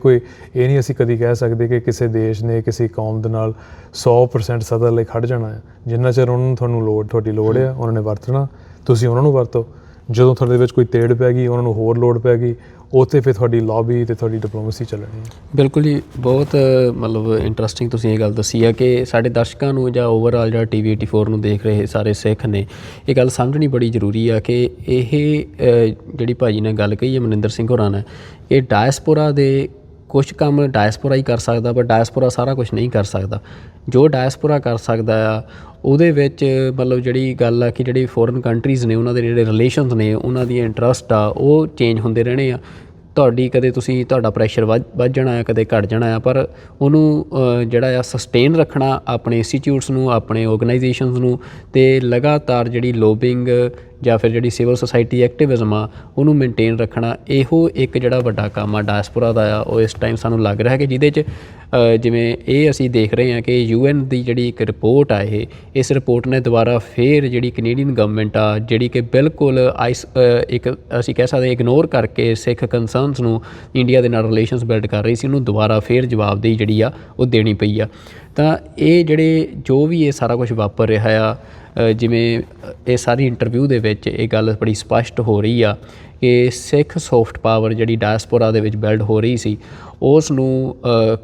ਨਹੀਂ ਅਸੀਂ ਕਦੀ ਕਹਿ ਸਕਦੇ ਕਿ ਕਿਸੇ ਦੇਸ਼ ਨੇ ਕਿਸੇ ਕੌਮ ਦੇ ਨਾਲ 100% ਸਦਾ ਲਈ ਖੜ੍ਹ ਜਾਣਾ ਹੈ। ਜਿੰਨਾ ਚਿਰ ਉਹਨਾਂ ਨੂੰ ਤੁਹਾਡੀ ਲੋੜ ਆ, ਉਹਨਾਂ ਨੇ ਵਰਤਣਾ, ਤੁਸੀਂ ਉਹਨਾਂ ਨੂੰ ਵਰਤੋ। ਜਦੋਂ ਤੁਹਾਡੇ ਵਿੱਚ ਕੋਈ ਤੇੜ ਪੈ ਗਈ, ਉਹਨਾਂ ਨੂੰ ਹੋਰ ਲੋੜ ਪੈ ਗਈ, ਉੱਥੇ ਫਿਰ ਤੁਹਾਡੀ ਲੌਬੀ ਅਤੇ ਤੁਹਾਡੀ ਡਿਪਲੋਮੇਸੀ ਚੱਲਣੀ ਹੈ। ਬਿਲਕੁਲ ਜੀ, ਬਹੁਤ ਮਤਲਬ ਇੰਟਰਸਟਿੰਗ ਤੁਸੀਂ ਇਹ ਗੱਲ ਦੱਸੀ ਆ ਕਿ ਸਾਡੇ ਦਰਸ਼ਕਾਂ ਨੂੰ ਜਾਂ ਓਵਰਆਲ ਜਿਹੜਾ TV 84 ਨੂੰ ਦੇਖ ਰਹੇ ਸਾਰੇ ਸਿੱਖ ਨੇ, ਇਹ ਗੱਲ ਸਮਝਣੀ ਬੜੀ ਜ਼ਰੂਰੀ ਆ ਕਿ ਇਹ ਜਿਹੜੀ ਭਾਜੀ ਨੇ ਗੱਲ ਕਹੀ ਹੈ ਮਨਿੰਦਰ ਸਿੰਘ ਹੋਰਾਂ ਨੇ, ਇਹ ਡਾਇਸਪੋਰਾ ਦੇ ਕੁਛ ਕੰਮ ਡਾਇਸਪੋਰਾ ਹੀ ਕਰ ਸਕਦਾ, ਪਰ ਡਾਇਸਪੋਰਾ ਸਾਰਾ ਕੁਛ ਨਹੀਂ ਕਰ ਸਕਦਾ। ਜੋ ਡਾਇਸਪੋਰਾ ਕਰ ਸਕਦਾ ਆ ਉਹਦੇ ਵਿੱਚ ਮਤਲਬ ਜਿਹੜੀ ਗੱਲ ਆ ਕਿ ਜਿਹੜੀ ਫੋਰਨ ਕੰਟਰੀਜ਼ ਨੇ ਉਹਨਾਂ ਦੇ ਜਿਹੜੇ ਰਿਲੇਸ਼ਨਸ ਨੇ, ਉਹਨਾਂ ਦੀਆਂ ਇੰਟਰਸਟ ਆ ਉਹ ਚੇਂਜ ਹੁੰਦੇ ਰਹਿਣੇ ਆ। ਕਦੇ ਤੁਹਾਡਾ ਪ੍ਰੈਸ਼ਰ ਵੱਧ ਜਾਣਾ ਆ, ਕਦੇ ਘੱਟ ਜਾਣਾ ਆ, ਪਰ ਉਹਨੂੰ ਜਿਹੜਾ ਆ ਸਸਟੇਨ ਰੱਖਣਾ ਆਪਣੇ ਇੰਸਟੀਚਿਊਟਸ ਨੂੰ, ਆਪਣੇ ਆਰਗੇਨਾਈਜੇਸ਼ਨਸ ਨੂੰ, ਅਤੇ ਲਗਾਤਾਰ ਜਿਹੜੀ ਲੋਬਿੰਗ ਜਾਂ ਫਿਰ ਜਿਹੜੀ ਸਿਵਲ ਸੁਸਾਇਟੀ ਐਕਟਿਵਿਜ਼ਮ ਆ ਉਹਨੂੰ ਮੇਨਟੇਨ ਰੱਖਣਾ, ਇਹੋ ਇੱਕ ਜਿਹੜਾ ਵੱਡਾ ਕੰਮ ਆ ਡਾਇਸਪੋਰਾ ਦਾ ਆ। ਉਹ ਇਸ ਟਾਈਮ ਸਾਨੂੰ ਲੱਗ ਰਿਹਾ ਕਿ ਜਿਹਦੇ 'ਚ ਜਿਵੇਂ ਇਹ ਅਸੀਂ ਦੇਖ ਰਹੇ ਹਾਂ ਕਿ UN ਦੀ ਜਿਹੜੀ ਇੱਕ ਰਿਪੋਰਟ ਆ, ਇਸ ਰਿਪੋਰਟ ਨੇ ਦੁਬਾਰਾ ਫਿਰ ਜਿਹੜੀ ਕੈਨੇਡੀਅਨ ਗਵਰਨਮੈਂਟ ਆ, ਜਿਹੜੀ ਕਿ ਬਿਲਕੁਲ ਇੱਕ ਅਸੀਂ ਕਹਿ ਸਕਦੇ ਇਗਨੋਰ ਕਰਕੇ ਸਿੱਖ ਕੰਸਰਨਸ ਨੂੰ ਇੰਡੀਆ ਦੇ ਨਾਲ ਰਿਲੇਸ਼ਨਸ ਬਿਲਡ ਕਰ ਰਹੀ ਸੀ, ਉਹਨੂੰ ਦੁਬਾਰਾ ਫਿਰ ਜਵਾਬਦੇਹੀ ਜਿਹੜੀ ਆ ਉਹ ਦੇਣੀ ਪਈ ਆ। ਤਾਂ ਇਹ ਜਿਹੜੇ ਜੋ ਵੀ ਇਹ ਸਾਰਾ ਕੁਛ ਵਾਪਰ ਰਿਹਾ ਆ, ਜਿਵੇਂ ਇਹ ਸਾਰੀ ਇੰਟਰਵਿਊ ਦੇ ਵਿੱਚ ਇਹ ਗੱਲ ਬੜੀ ਸਪਸ਼ਟ ਹੋ ਰਹੀ ਆ ਕਿ ਸਿੱਖ ਸੌਫਟ ਪਾਵਰ ਜਿਹੜੀ ਡਾਇਸਪੋਰਾ ਦੇ ਵਿੱਚ ਬਿਲਡ ਹੋ ਰਹੀ ਸੀ, ਉਸ ਨੂੰ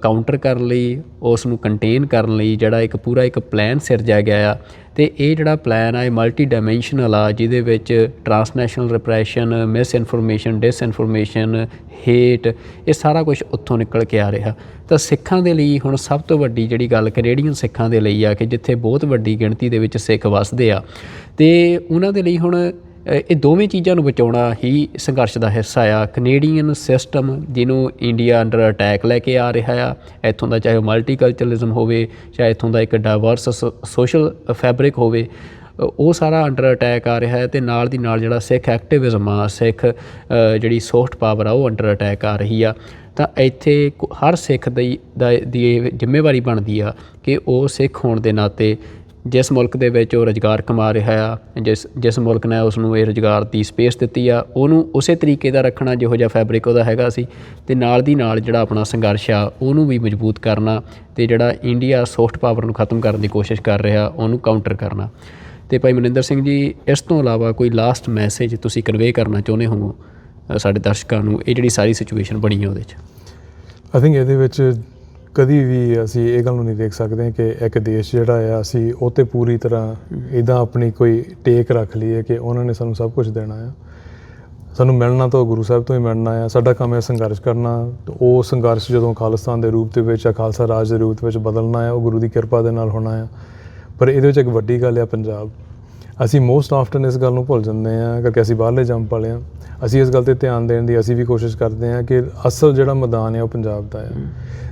ਕਾਊਂਟਰ ਕਰਨ ਲਈ, ਉਸ ਨੂੰ ਕੰਟੇਨ ਕਰਨ ਲਈ ਜਿਹੜਾ ਇੱਕ ਪਲਾਨ ਸਿਰਜਿਆ ਗਿਆ ਆ। ਅਤੇ ਇਹ ਜਿਹੜਾ ਪਲਾਨ ਆ ਇਹ ਮਲਟੀ ਡਾਇਮੈਂਸ਼ਨਲ ਆ, ਜਿਹਦੇ ਵਿੱਚ transnational repression, miss information, ਡਿਸਇਨਫੋਰਮੇਸ਼ਨ, hate, ਇਹ ਸਾਰਾ ਕੁਛ ਉੱਥੋਂ ਨਿਕਲ ਕੇ ਆ ਰਿਹਾ। ਤਾਂ ਸਿੱਖਾਂ ਦੇ ਲਈ ਹੁਣ ਸਭ ਤੋਂ ਵੱਡੀ ਜਿਹੜੀ ਗੱਲ ਕੈਨੇਡੀਅਨ ਸਿੱਖਾਂ ਦੇ ਲਈ ਆ ਕਿ ਜਿੱਥੇ ਬਹੁਤ ਵੱਡੀ ਗਿਣਤੀ ਦੇ ਵਿੱਚ ਸਿੱਖ ਵੱਸਦੇ ਆ, ਅਤੇ ਉਹਨਾਂ ਦੇ ਲਈ ਹੁਣ ਇਹ ਦੋਵੇਂ ਚੀਜ਼ਾਂ ਨੂੰ ਬਚਾਉਣਾ ਹੀ ਸੰਘਰਸ਼ ਦਾ ਹਿੱਸਾ ਆ। ਕੈਨੇਡੀਅਨ ਸਿਸਟਮ ਜਿਹਨੂੰ ਇੰਡੀਆ ਅੰਡਰ ਅਟੈਕ ਲੈ ਕੇ ਆ ਰਿਹਾ ਆ, ਇੱਥੋਂ ਦਾ ਚਾਹੇ ਉਹ ਮਲਟੀਕਲਚਰਲਿਜ਼ਮ ਹੋਵੇ, ਚਾਹੇ ਇੱਥੋਂ ਦਾ ਇੱਕ ਡਾਇਵਰਸ ਸੋਸ਼ਲ ਫੈਬਰਿਕ ਹੋਵੇ, ਉਹ ਸਾਰਾ ਅੰਡਰ ਅਟੈਕ ਆ ਰਿਹਾ ਹੈ। ਅਤੇ ਨਾਲ ਦੀ ਨਾਲ ਜਿਹੜਾ ਸਿੱਖ ਐਕਟਿਵਿਜ਼ਮ ਆ, ਸਿੱਖ ਜਿਹੜੀ ਸੌਫਟ ਪਾਵਰ ਆ, ਉਹ ਅੰਡਰ ਅਟੈਕ ਆ ਰਹੀ ਆ। ਤਾਂ ਇੱਥੇ ਹਰ ਸਿੱਖ ਦੀ ਇਹ ਜ਼ਿੰਮੇਵਾਰੀ ਬਣਦੀ ਆ ਕਿ ਉਹ ਸਿੱਖ ਹੋਣ ਦੇ ਨਾਤੇ ਜਿਸ ਮੁਲਕ ਦੇ ਵਿੱਚ ਉਹ ਰੁਜ਼ਗਾਰ ਕਮਾ ਰਿਹਾ ਆ, ਜਿਸ ਮੁਲਕ ਨੇ ਉਸ ਨੂੰ ਇਹ ਰੁਜ਼ਗਾਰ ਦੀ ਸਪੇਸ ਦਿੱਤੀ ਆ, ਉਹਨੂੰ ਉਸੇ ਤਰੀਕੇ ਦਾ ਰੱਖਣਾ ਜਿਹੋ ਜਿਹਾ ਫੈਬਰਿਕ ਉਹਦਾ ਹੈਗਾ ਸੀ, ਅਤੇ ਨਾਲ ਦੀ ਨਾਲ ਜਿਹੜਾ ਆਪਣਾ ਸੰਘਰਸ਼ ਆ ਉਹਨੂੰ ਵੀ ਮਜ਼ਬੂਤ ਕਰਨਾ, ਅਤੇ ਜਿਹੜਾ ਇੰਡੀਆ ਸੌਫਟ ਪਾਵਰ ਨੂੰ ਖ਼ਤਮ ਕਰਨ ਦੀ ਕੋਸ਼ਿਸ਼ ਕਰ ਰਿਹਾ ਉਹਨੂੰ ਕਾਊਂਟਰ ਕਰਨਾ। ਅਤੇ ਭਾਈ ਮਨਿੰਦਰ ਸਿੰਘ ਜੀ, ਇਸ ਤੋਂ ਇਲਾਵਾ ਕੋਈ ਲਾਸਟ ਮੈਸੇਜ ਤੁਸੀਂ ਕਨਵੇ ਕਰਨਾ ਚਾਹੁੰਦੇ ਹੋ ਸਾਡੇ ਦਰਸ਼ਕਾਂ ਨੂੰ, ਇਹ ਜਿਹੜੀ ਸਾਰੀ ਸਿਚੁਏਸ਼ਨ ਬਣੀ ਹੈ ਉਹਦੇ 'ਚ? ਆਈ ਥਿੰਕ ਇਹਦੇ ਵਿੱਚ ਕਦੀ ਵੀ ਅਸੀਂ ਇਹ ਗੱਲ ਨੂੰ ਨਹੀਂ ਦੇਖ ਸਕਦੇ ਕਿ ਇੱਕ ਦੇਸ਼ ਜਿਹੜਾ ਆ ਅਸੀਂ ਉਹ 'ਤੇ ਪੂਰੀ ਤਰ੍ਹਾਂ ਇੱਦਾਂ ਆਪਣੀ ਕੋਈ ਟੇਕ ਰੱਖ ਲਈਏ ਕਿ ਉਹਨਾਂ ਨੇ ਸਾਨੂੰ ਸਭ ਕੁਝ ਦੇਣਾ ਆ। ਸਾਨੂੰ ਮਿਲਣਾ ਤਾਂ ਗੁਰੂ ਸਾਹਿਬ ਤੋਂ ਹੀ ਮਿਲਣਾ ਆ। ਸਾਡਾ ਕੰਮ ਹੈ ਸੰਘਰਸ਼ ਕਰਨਾ। ਉਹ ਸੰਘਰਸ਼ ਜਦੋਂ ਖਾਲਿਸਤਾਨ ਦੇ ਰੂਪ ਦੇ ਵਿੱਚ ਜਾਂ ਖਾਲਸਾ ਰਾਜ ਦੇ ਰੂਪ ਵਿੱਚ ਬਦਲਣਾ ਆ, ਉਹ ਗੁਰੂ ਦੀ ਕਿਰਪਾ ਦੇ ਨਾਲ ਹੋਣਾ ਆ। ਪਰ ਇਹਦੇ ਵਿੱਚ ਇੱਕ ਵੱਡੀ ਗੱਲ ਆ ਪੰਜਾਬ। ਅਸੀਂ ਮੋਸਟ ਆਫਟਨ ਇਸ ਗੱਲ ਨੂੰ ਭੁੱਲ ਜਾਂਦੇ ਹਾਂ ਕਿਉਂਕਿ ਅਸੀਂ ਬਾਹਰਲੇ ਜੰਮ ਪਲੇ ਹਾਂ। ਅਸੀਂ ਇਸ ਗੱਲ 'ਤੇ ਧਿਆਨ ਦੇਣ ਦੀ ਅਸੀਂ ਵੀ ਕੋਸ਼ਿਸ਼ ਕਰਦੇ ਹਾਂ ਕਿ ਅਸਲ ਜਿਹੜਾ ਮੈਦਾਨ ਹੈ ਉਹ ਪੰਜਾਬ ਦਾ ਆ।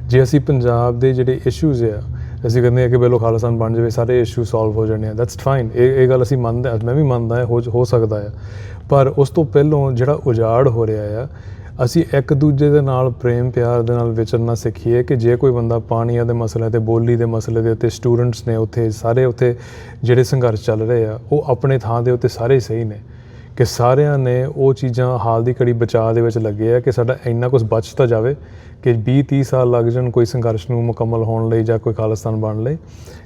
ਜੇ ਅਸੀਂ ਪੰਜਾਬ ਦੇ ਜਿਹੜੇ ਇਸ਼ੂਜ਼ ਆ, ਅਸੀਂ ਕਹਿੰਦੇ ਹਾਂ ਕਿ ਪਹਿਲਾਂ ਖਾਲਿਸਤਾਨ ਬਣ ਜਾਵੇ, ਸਾਰੇ ਇਸ਼ੂ ਸੋਲਵ ਹੋ ਜਾਣੇ ਆ, ਦੈਟਸ ਫਾਈਨ। ਇਹ ਗੱਲ ਅਸੀਂ ਮੰਨਦੇ ਹਾਂ, ਮੈਂ ਵੀ ਮੰਨਦਾ ਹਾਂ, ਹੋ ਸਕਦਾ ਆ। ਪਰ ਉਸ ਤੋਂ ਪਹਿਲਾਂ ਜਿਹੜਾ ਉਜਾੜ ਹੋ ਰਿਹਾ ਆ, ਅਸੀਂ ਇੱਕ ਦੂਜੇ ਦੇ ਨਾਲ ਪ੍ਰੇਮ ਪਿਆਰ ਦੇ ਨਾਲ ਵਿਚਰਨਾ ਸਿੱਖੀਏ ਕਿ ਜੇ ਕੋਈ ਬੰਦਾ ਪਾਣੀਆਂ ਦੇ ਮਸਲੇ 'ਤੇ, ਬੋਲੀ ਦੇ ਮਸਲੇ ਦੇ ਉੱਤੇ, ਸਟੂਡੈਂਟਸ ਨੇ ਉੱਥੇ ਸਾਰੇ ਉੱਥੇ ਜਿਹੜੇ ਸੰਘਰਸ਼ ਚੱਲ ਰਹੇ ਆ, ਉਹ ਆਪਣੇ ਥਾਂ ਦੇ ਉੱਤੇ ਸਾਰੇ ਸਹੀ ਨੇ, ਕਿ ਸਾਰਿਆਂ ਨੇ ਉਹ ਚੀਜ਼ਾਂ ਹਾਲ ਦੀ ਘੜੀ ਬਚਾਅ ਦੇ ਵਿੱਚ ਲੱਗੇ ਆ ਕਿ ਸਾਡਾ ਇੰਨਾ ਕੁਛ ਬਚ ਤਾਂ ਜਾਵੇ ਕਿ 20-30 ਸਾਲ ਲੱਗ ਜਾਣ ਕੋਈ ਸੰਘਰਸ਼ ਨੂੰ ਮੁਕੰਮਲ ਹੋਣ ਲਈ ਜਾਂ ਕੋਈ ਖਾਲਿਸਤਾਨ ਬਣਨ ਲਈ,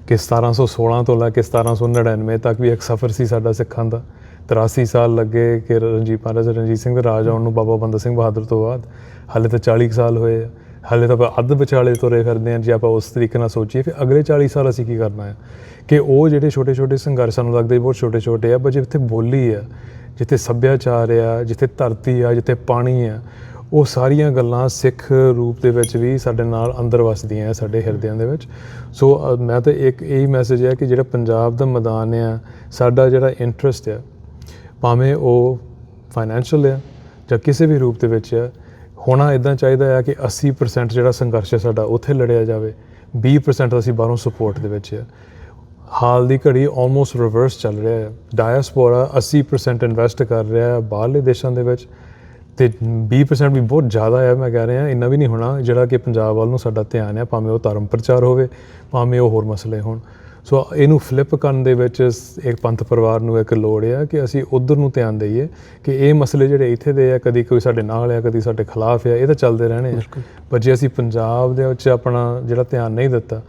ਕਿ 1716 ਤੋਂ ਲੈ ਕੇ 1799 ਤੱਕ ਵੀ ਇੱਕ ਸਫ਼ਰ ਸੀ ਸਾਡਾ ਸਿੱਖਾਂ ਦਾ। 83 ਸਾਲ ਲੱਗੇ ਕਿ ਮਹਾਰਾਜਾ ਰਣਜੀਤ ਸਿੰਘ ਦੇ ਰਾਜ ਆਉਣ ਨੂੰ, ਬਾਬਾ ਬੰਦਾ ਸਿੰਘ ਬਹਾਦਰ ਤੋਂ ਬਾਅਦ। ਹਾਲੇ ਤਾਂ 40 ਸਾਲ ਹੋਏ ਆ, ਹਾਲੇ ਤਾਂ ਆਪਾਂ ਅੱਧ ਵਿਚਾਲੇ ਤੁਰੇ ਫਿਰਦੇ ਹਾਂ। ਜੇ ਆਪਾਂ ਉਸ ਤਰੀਕੇ ਨਾਲ ਸੋਚੀਏ ਫਿਰ ਅਗਲੇ 40 ਸਾਲ ਅਸੀਂ ਕੀ ਕਰਨਾ ਹੈ? ਕਿ ਉਹ ਜਿਹੜੇ ਛੋਟੇ ਸੰਘਰਸ਼ ਸਾਨੂੰ ਲੱਗਦੇ ਬਹੁਤ ਛੋਟੇ ਆ, ਪਰ ਜਿੱਥੇ ਬੋਲੀ ਆ, ਜਿੱਥੇ ਸੱਭਿਆਚਾਰ ਆ, ਜਿੱਥੇ ਧਰਤੀ ਆ, ਜਿੱਥੇ ਪਾਣੀ ਆ, ਉਹ ਸਾਰੀਆਂ ਗੱਲਾਂ ਸਿੱਖ ਰੂਪ ਦੇ ਵਿੱਚ ਵੀ ਸਾਡੇ ਨਾਲ ਅੰਦਰ ਵਸਦੀਆਂ ਸਾਡੇ ਹਿਰਦਿਆਂ ਦੇ ਵਿੱਚ। ਸੋ ਮੈਂ ਤਾਂ ਇੱਕ ਇਹੀ ਮੈਸੇਜ ਹੈ ਕਿ ਜਿਹੜਾ ਪੰਜਾਬ ਦਾ ਮੈਦਾਨ ਆ, ਸਾਡਾ ਜਿਹੜਾ ਇੰਟਰਸਟ ਆ, ਭਾਵੇਂ ਉਹ ਫਾਈਨੈਂਸ਼ੀਅਲ ਆ ਜਾਂ ਕਿਸੇ ਵੀ ਰੂਪ ਦੇ ਵਿੱਚ ਆ, ਹੋਣਾ ਇੱਦਾਂ ਚਾਹੀਦਾ ਆ ਕਿ 80% ਜਿਹੜਾ ਸੰਘਰਸ਼ ਹੈ ਸਾਡਾ ਉੱਥੇ ਲੜਿਆ ਜਾਵੇ, 20% ਅਸੀਂ ਬਾਹਰੋਂ ਸਪੋਰਟ ਦੇ ਵਿੱਚ ਆ। ਹਾਲ ਦੀ ਘੜੀ ਆਲਮੋਸਟ ਰਿਵਰਸ ਚੱਲ ਰਿਹਾ ਹੈ। ਡਾਇਸਪੋਰਾ 80% ਇਨਵੈਸਟ ਕਰ ਰਿਹਾ ਹੈ ਬਾਹਰਲੇ ਦੇਸ਼ਾਂ ਦੇ ਵਿੱਚ, ਅਤੇ 20% ਵੀ ਬਹੁਤ ਜ਼ਿਆਦਾ ਹੈ। ਮੈਂ ਕਹਿ ਰਿਹਾ ਇੰਨਾ ਵੀ ਨਹੀਂ ਹੋਣਾ ਜਿਹੜਾ ਕਿ ਪੰਜਾਬ ਵੱਲ ਨੂੰ ਸਾਡਾ ਧਿਆਨ ਹੈ, ਭਾਵੇਂ ਉਹ ਧਰਮ ਪ੍ਰਚਾਰ ਹੋਵੇ, ਭਾਵੇਂ ਉਹ ਹੋਰ ਮਸਲੇ ਹੋਣ। ਸੋ ਇਹਨੂੰ ਫਲਿੱਪ ਕਰਨ ਦੇ ਵਿੱਚ ਇੱਕ ਪੰਥ ਪਰਿਵਾਰ ਨੂੰ ਇੱਕ ਲੋੜ ਆ ਕਿ ਅਸੀਂ ਉੱਧਰ ਨੂੰ ਧਿਆਨ ਦਈਏ ਕਿ ਇਹ ਮਸਲੇ ਜਿਹੜੇ ਇੱਥੇ ਦੇ ਆ, ਕਦੀ ਕੋਈ ਸਾਡੇ ਨਾਲ ਆ, ਕਦੀ ਸਾਡੇ ਖਿਲਾਫ ਆ, ਇਹ ਤਾਂ ਚੱਲਦੇ ਰਹਿਣੇ ਆ। ਪਰ ਜੇ ਅਸੀਂ ਪੰਜਾਬ ਦੇ ਵਿੱਚ ਆਪਣਾ ਜਿਹੜਾ ਧਿਆਨ ਨਹੀਂ ਦਿੱਤਾ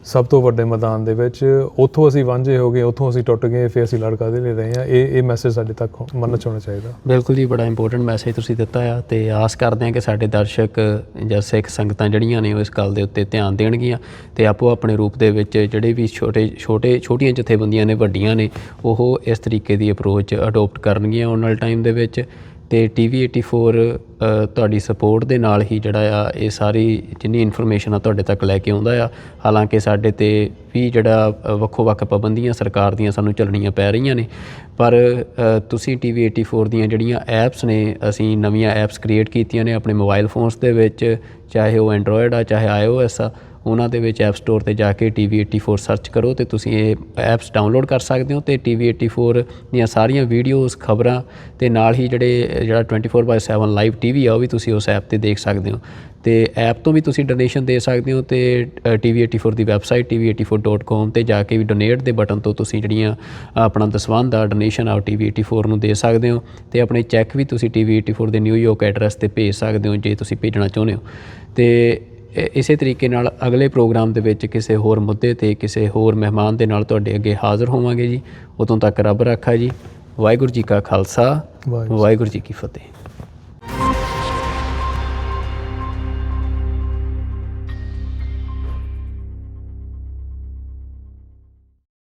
ਸਭ ਤੋਂ ਵੱਡੇ ਮੈਦਾਨ ਦੇ ਵਿੱਚ, ਉੱਥੋਂ ਅਸੀਂ ਵਾਂਝੇ ਹੋ ਗਏ, ਉੱਥੋਂ ਅਸੀਂ ਟੁੱਟ ਗਏ, ਫਿਰ ਅਸੀਂ ਲੜ ਕਾਹਦੇ ਲਈ ਰਹੇ ਹਾਂ? ਇਹ ਮੈਸੇਜ ਸਾਡੇ ਤੱਕ ਮਨ 'ਚ ਹੋਣਾ ਚਾਹੀਦਾ। ਬਿਲਕੁਲ ਜੀ, ਬੜਾ ਇੰਪੋਰਟੈਂਟ ਮੈਸੇਜ ਤੁਸੀਂ ਦਿੱਤਾ ਆ, ਅਤੇ ਆਸ ਕਰਦੇ ਹਾਂ ਕਿ ਸਾਡੇ ਦਰਸ਼ਕ ਜਾਂ ਸਿੱਖ ਸੰਗਤਾਂ ਜਿਹੜੀਆਂ ਨੇ ਉਹ ਇਸ ਗੱਲ ਦੇ ਉੱਤੇ ਧਿਆਨ ਦੇਣਗੀਆਂ, ਅਤੇ ਆਪੋ ਆਪਣੇ ਰੂਪ ਦੇ ਵਿੱਚ ਜਿਹੜੇ ਵੀ ਛੋਟੀਆਂ ਜਥੇਬੰਦੀਆਂ ਨੇ, ਵੱਡੀਆਂ ਨੇ, ਉਹ ਇਸ ਤਰੀਕੇ ਦੀ ਅਪਰੋਚ ਅਡੋਪਟ ਕਰਨਗੀਆਂ ਆਉਣ ਵਾਲੇ ਟਾਈਮ ਦੇ ਵਿੱਚ। ਤੇ TV 84 ਤੁਹਾਡੀ ਸਪੋਰਟ ਦੇ ਨਾਲ ਹੀ ਜਿਹੜਾ ਆ ਇਹ ਸਾਰੀ ਜਿੰਨੀ ਇਨਫੋਰਮੇਸ਼ਨ ਆ ਤੁਹਾਡੇ ਤੱਕ ਲੈ ਕੇ ਆਉਂਦਾ ਆ। ਹਾਲਾਂਕਿ ਸਾਡੇ ਤੇ ਵੀ ਜਿਹੜਾ ਵੱਖੋ ਵੱਖ ਪਾਬੰਦੀਆਂ ਸਰਕਾਰ ਦੀਆਂ ਸਾਨੂੰ ਚੱਲਣੀਆਂ ਪੈ ਰਹੀਆਂ ਨੇ, ਪਰ ਤੁਸੀਂ TV 84 ਦੀਆਂ ਜਿਹੜੀਆਂ ਐਪਸ ਨੇ, ਅਸੀਂ ਨਵੀਆਂ ਐਪਸ ਕ੍ਰੀਏਟ ਕੀਤੀਆਂ ਨੇ ਆਪਣੇ ਮੋਬਾਈਲ ਫੋਨਸ ਦੇ ਵਿੱਚ, ਚਾਹੇ ਉਹ ਐਂਡਰੋਇਡ ਆ ਚਾਹੇ iOS ਆ। ਉਹਨਾਂ ਦੇ ਵਿੱਚ ਐਪ ਸਟੋਰ 'ਤੇ ਜਾ ਕੇ TV 84 ਸਰਚ ਕਰੋ ਅਤੇ ਤੁਸੀਂ ਇਹ ਐਪਸ ਡਾਊਨਲੋਡ ਕਰ ਸਕਦੇ ਹੋ। ਅਤੇ TV 84 ਦੀਆਂ ਸਾਰੀਆਂ ਵੀਡੀਓਜ਼, ਖਬਰਾਂ ਅਤੇ ਨਾਲ ਹੀ ਜਿਹੜਾ 24/7 ਲਾਈਵ TV ਆ ਉਹ ਵੀ ਤੁਸੀਂ ਉਸ ਐਪ 'ਤੇ ਦੇਖ ਸਕਦੇ ਹੋ। ਅਤੇ ਐਪ ਤੋਂ ਵੀ ਤੁਸੀਂ ਡੋਨੇਸ਼ਨ ਦੇ ਸਕਦੇ ਹੋ ਅਤੇ TV 84 ਦੀ ਵੈਬਸਾਈਟ tv84.com 'ਤੇ ਜਾ ਕੇ ਵੀ ਡੋਨੇਟ ਦੇ ਬਟਨ ਤੋਂ ਤੁਸੀਂ ਜਿਹੜੀਆਂ ਆਪਣਾ ਦਸਵੰਧ ਆ ਡੋਨੇਸ਼ਨ ਆ ਉਹ TV 84 ਨੂੰ ਦੇ ਸਕਦੇ ਹੋ। ਅਤੇ ਆਪਣੇ ਚੈੱਕ ਵੀ ਤੁਸੀਂ TV 84 ਦੇ ਨਿਊਯਾਰਕ ਐਡਰੈਸ 'ਤੇ ਭੇਜ ਸਕਦੇ ਹੋ ਜੇ ਤੁਸੀਂ ਭੇਜਣਾ ਚਾਹੁੰਦੇ ਹੋ। ਅਤੇ ਇਸੇ ਤਰੀਕੇ ਨਾਲ ਅਗਲੇ ਪ੍ਰੋਗਰਾਮ ਦੇ ਵਿੱਚ ਕਿਸੇ ਹੋਰ ਮੁੱਦੇ 'ਤੇ ਕਿਸੇ ਹੋਰ ਮਹਿਮਾਨ ਦੇ ਨਾਲ ਤੁਹਾਡੇ ਅੱਗੇ ਹਾਜ਼ਰ ਹੋਵਾਂਗੇ ਜੀ। ਉਦੋਂ ਤੱਕ ਰੱਬ ਰਾਖਾ ਜੀ। ਵਾਹਿਗੁਰੂ ਜੀ ਕਾ ਖਾਲਸਾ, ਵਾਹਿਗੁਰੂ ਜੀ ਕੀ ਫਤਿਹ।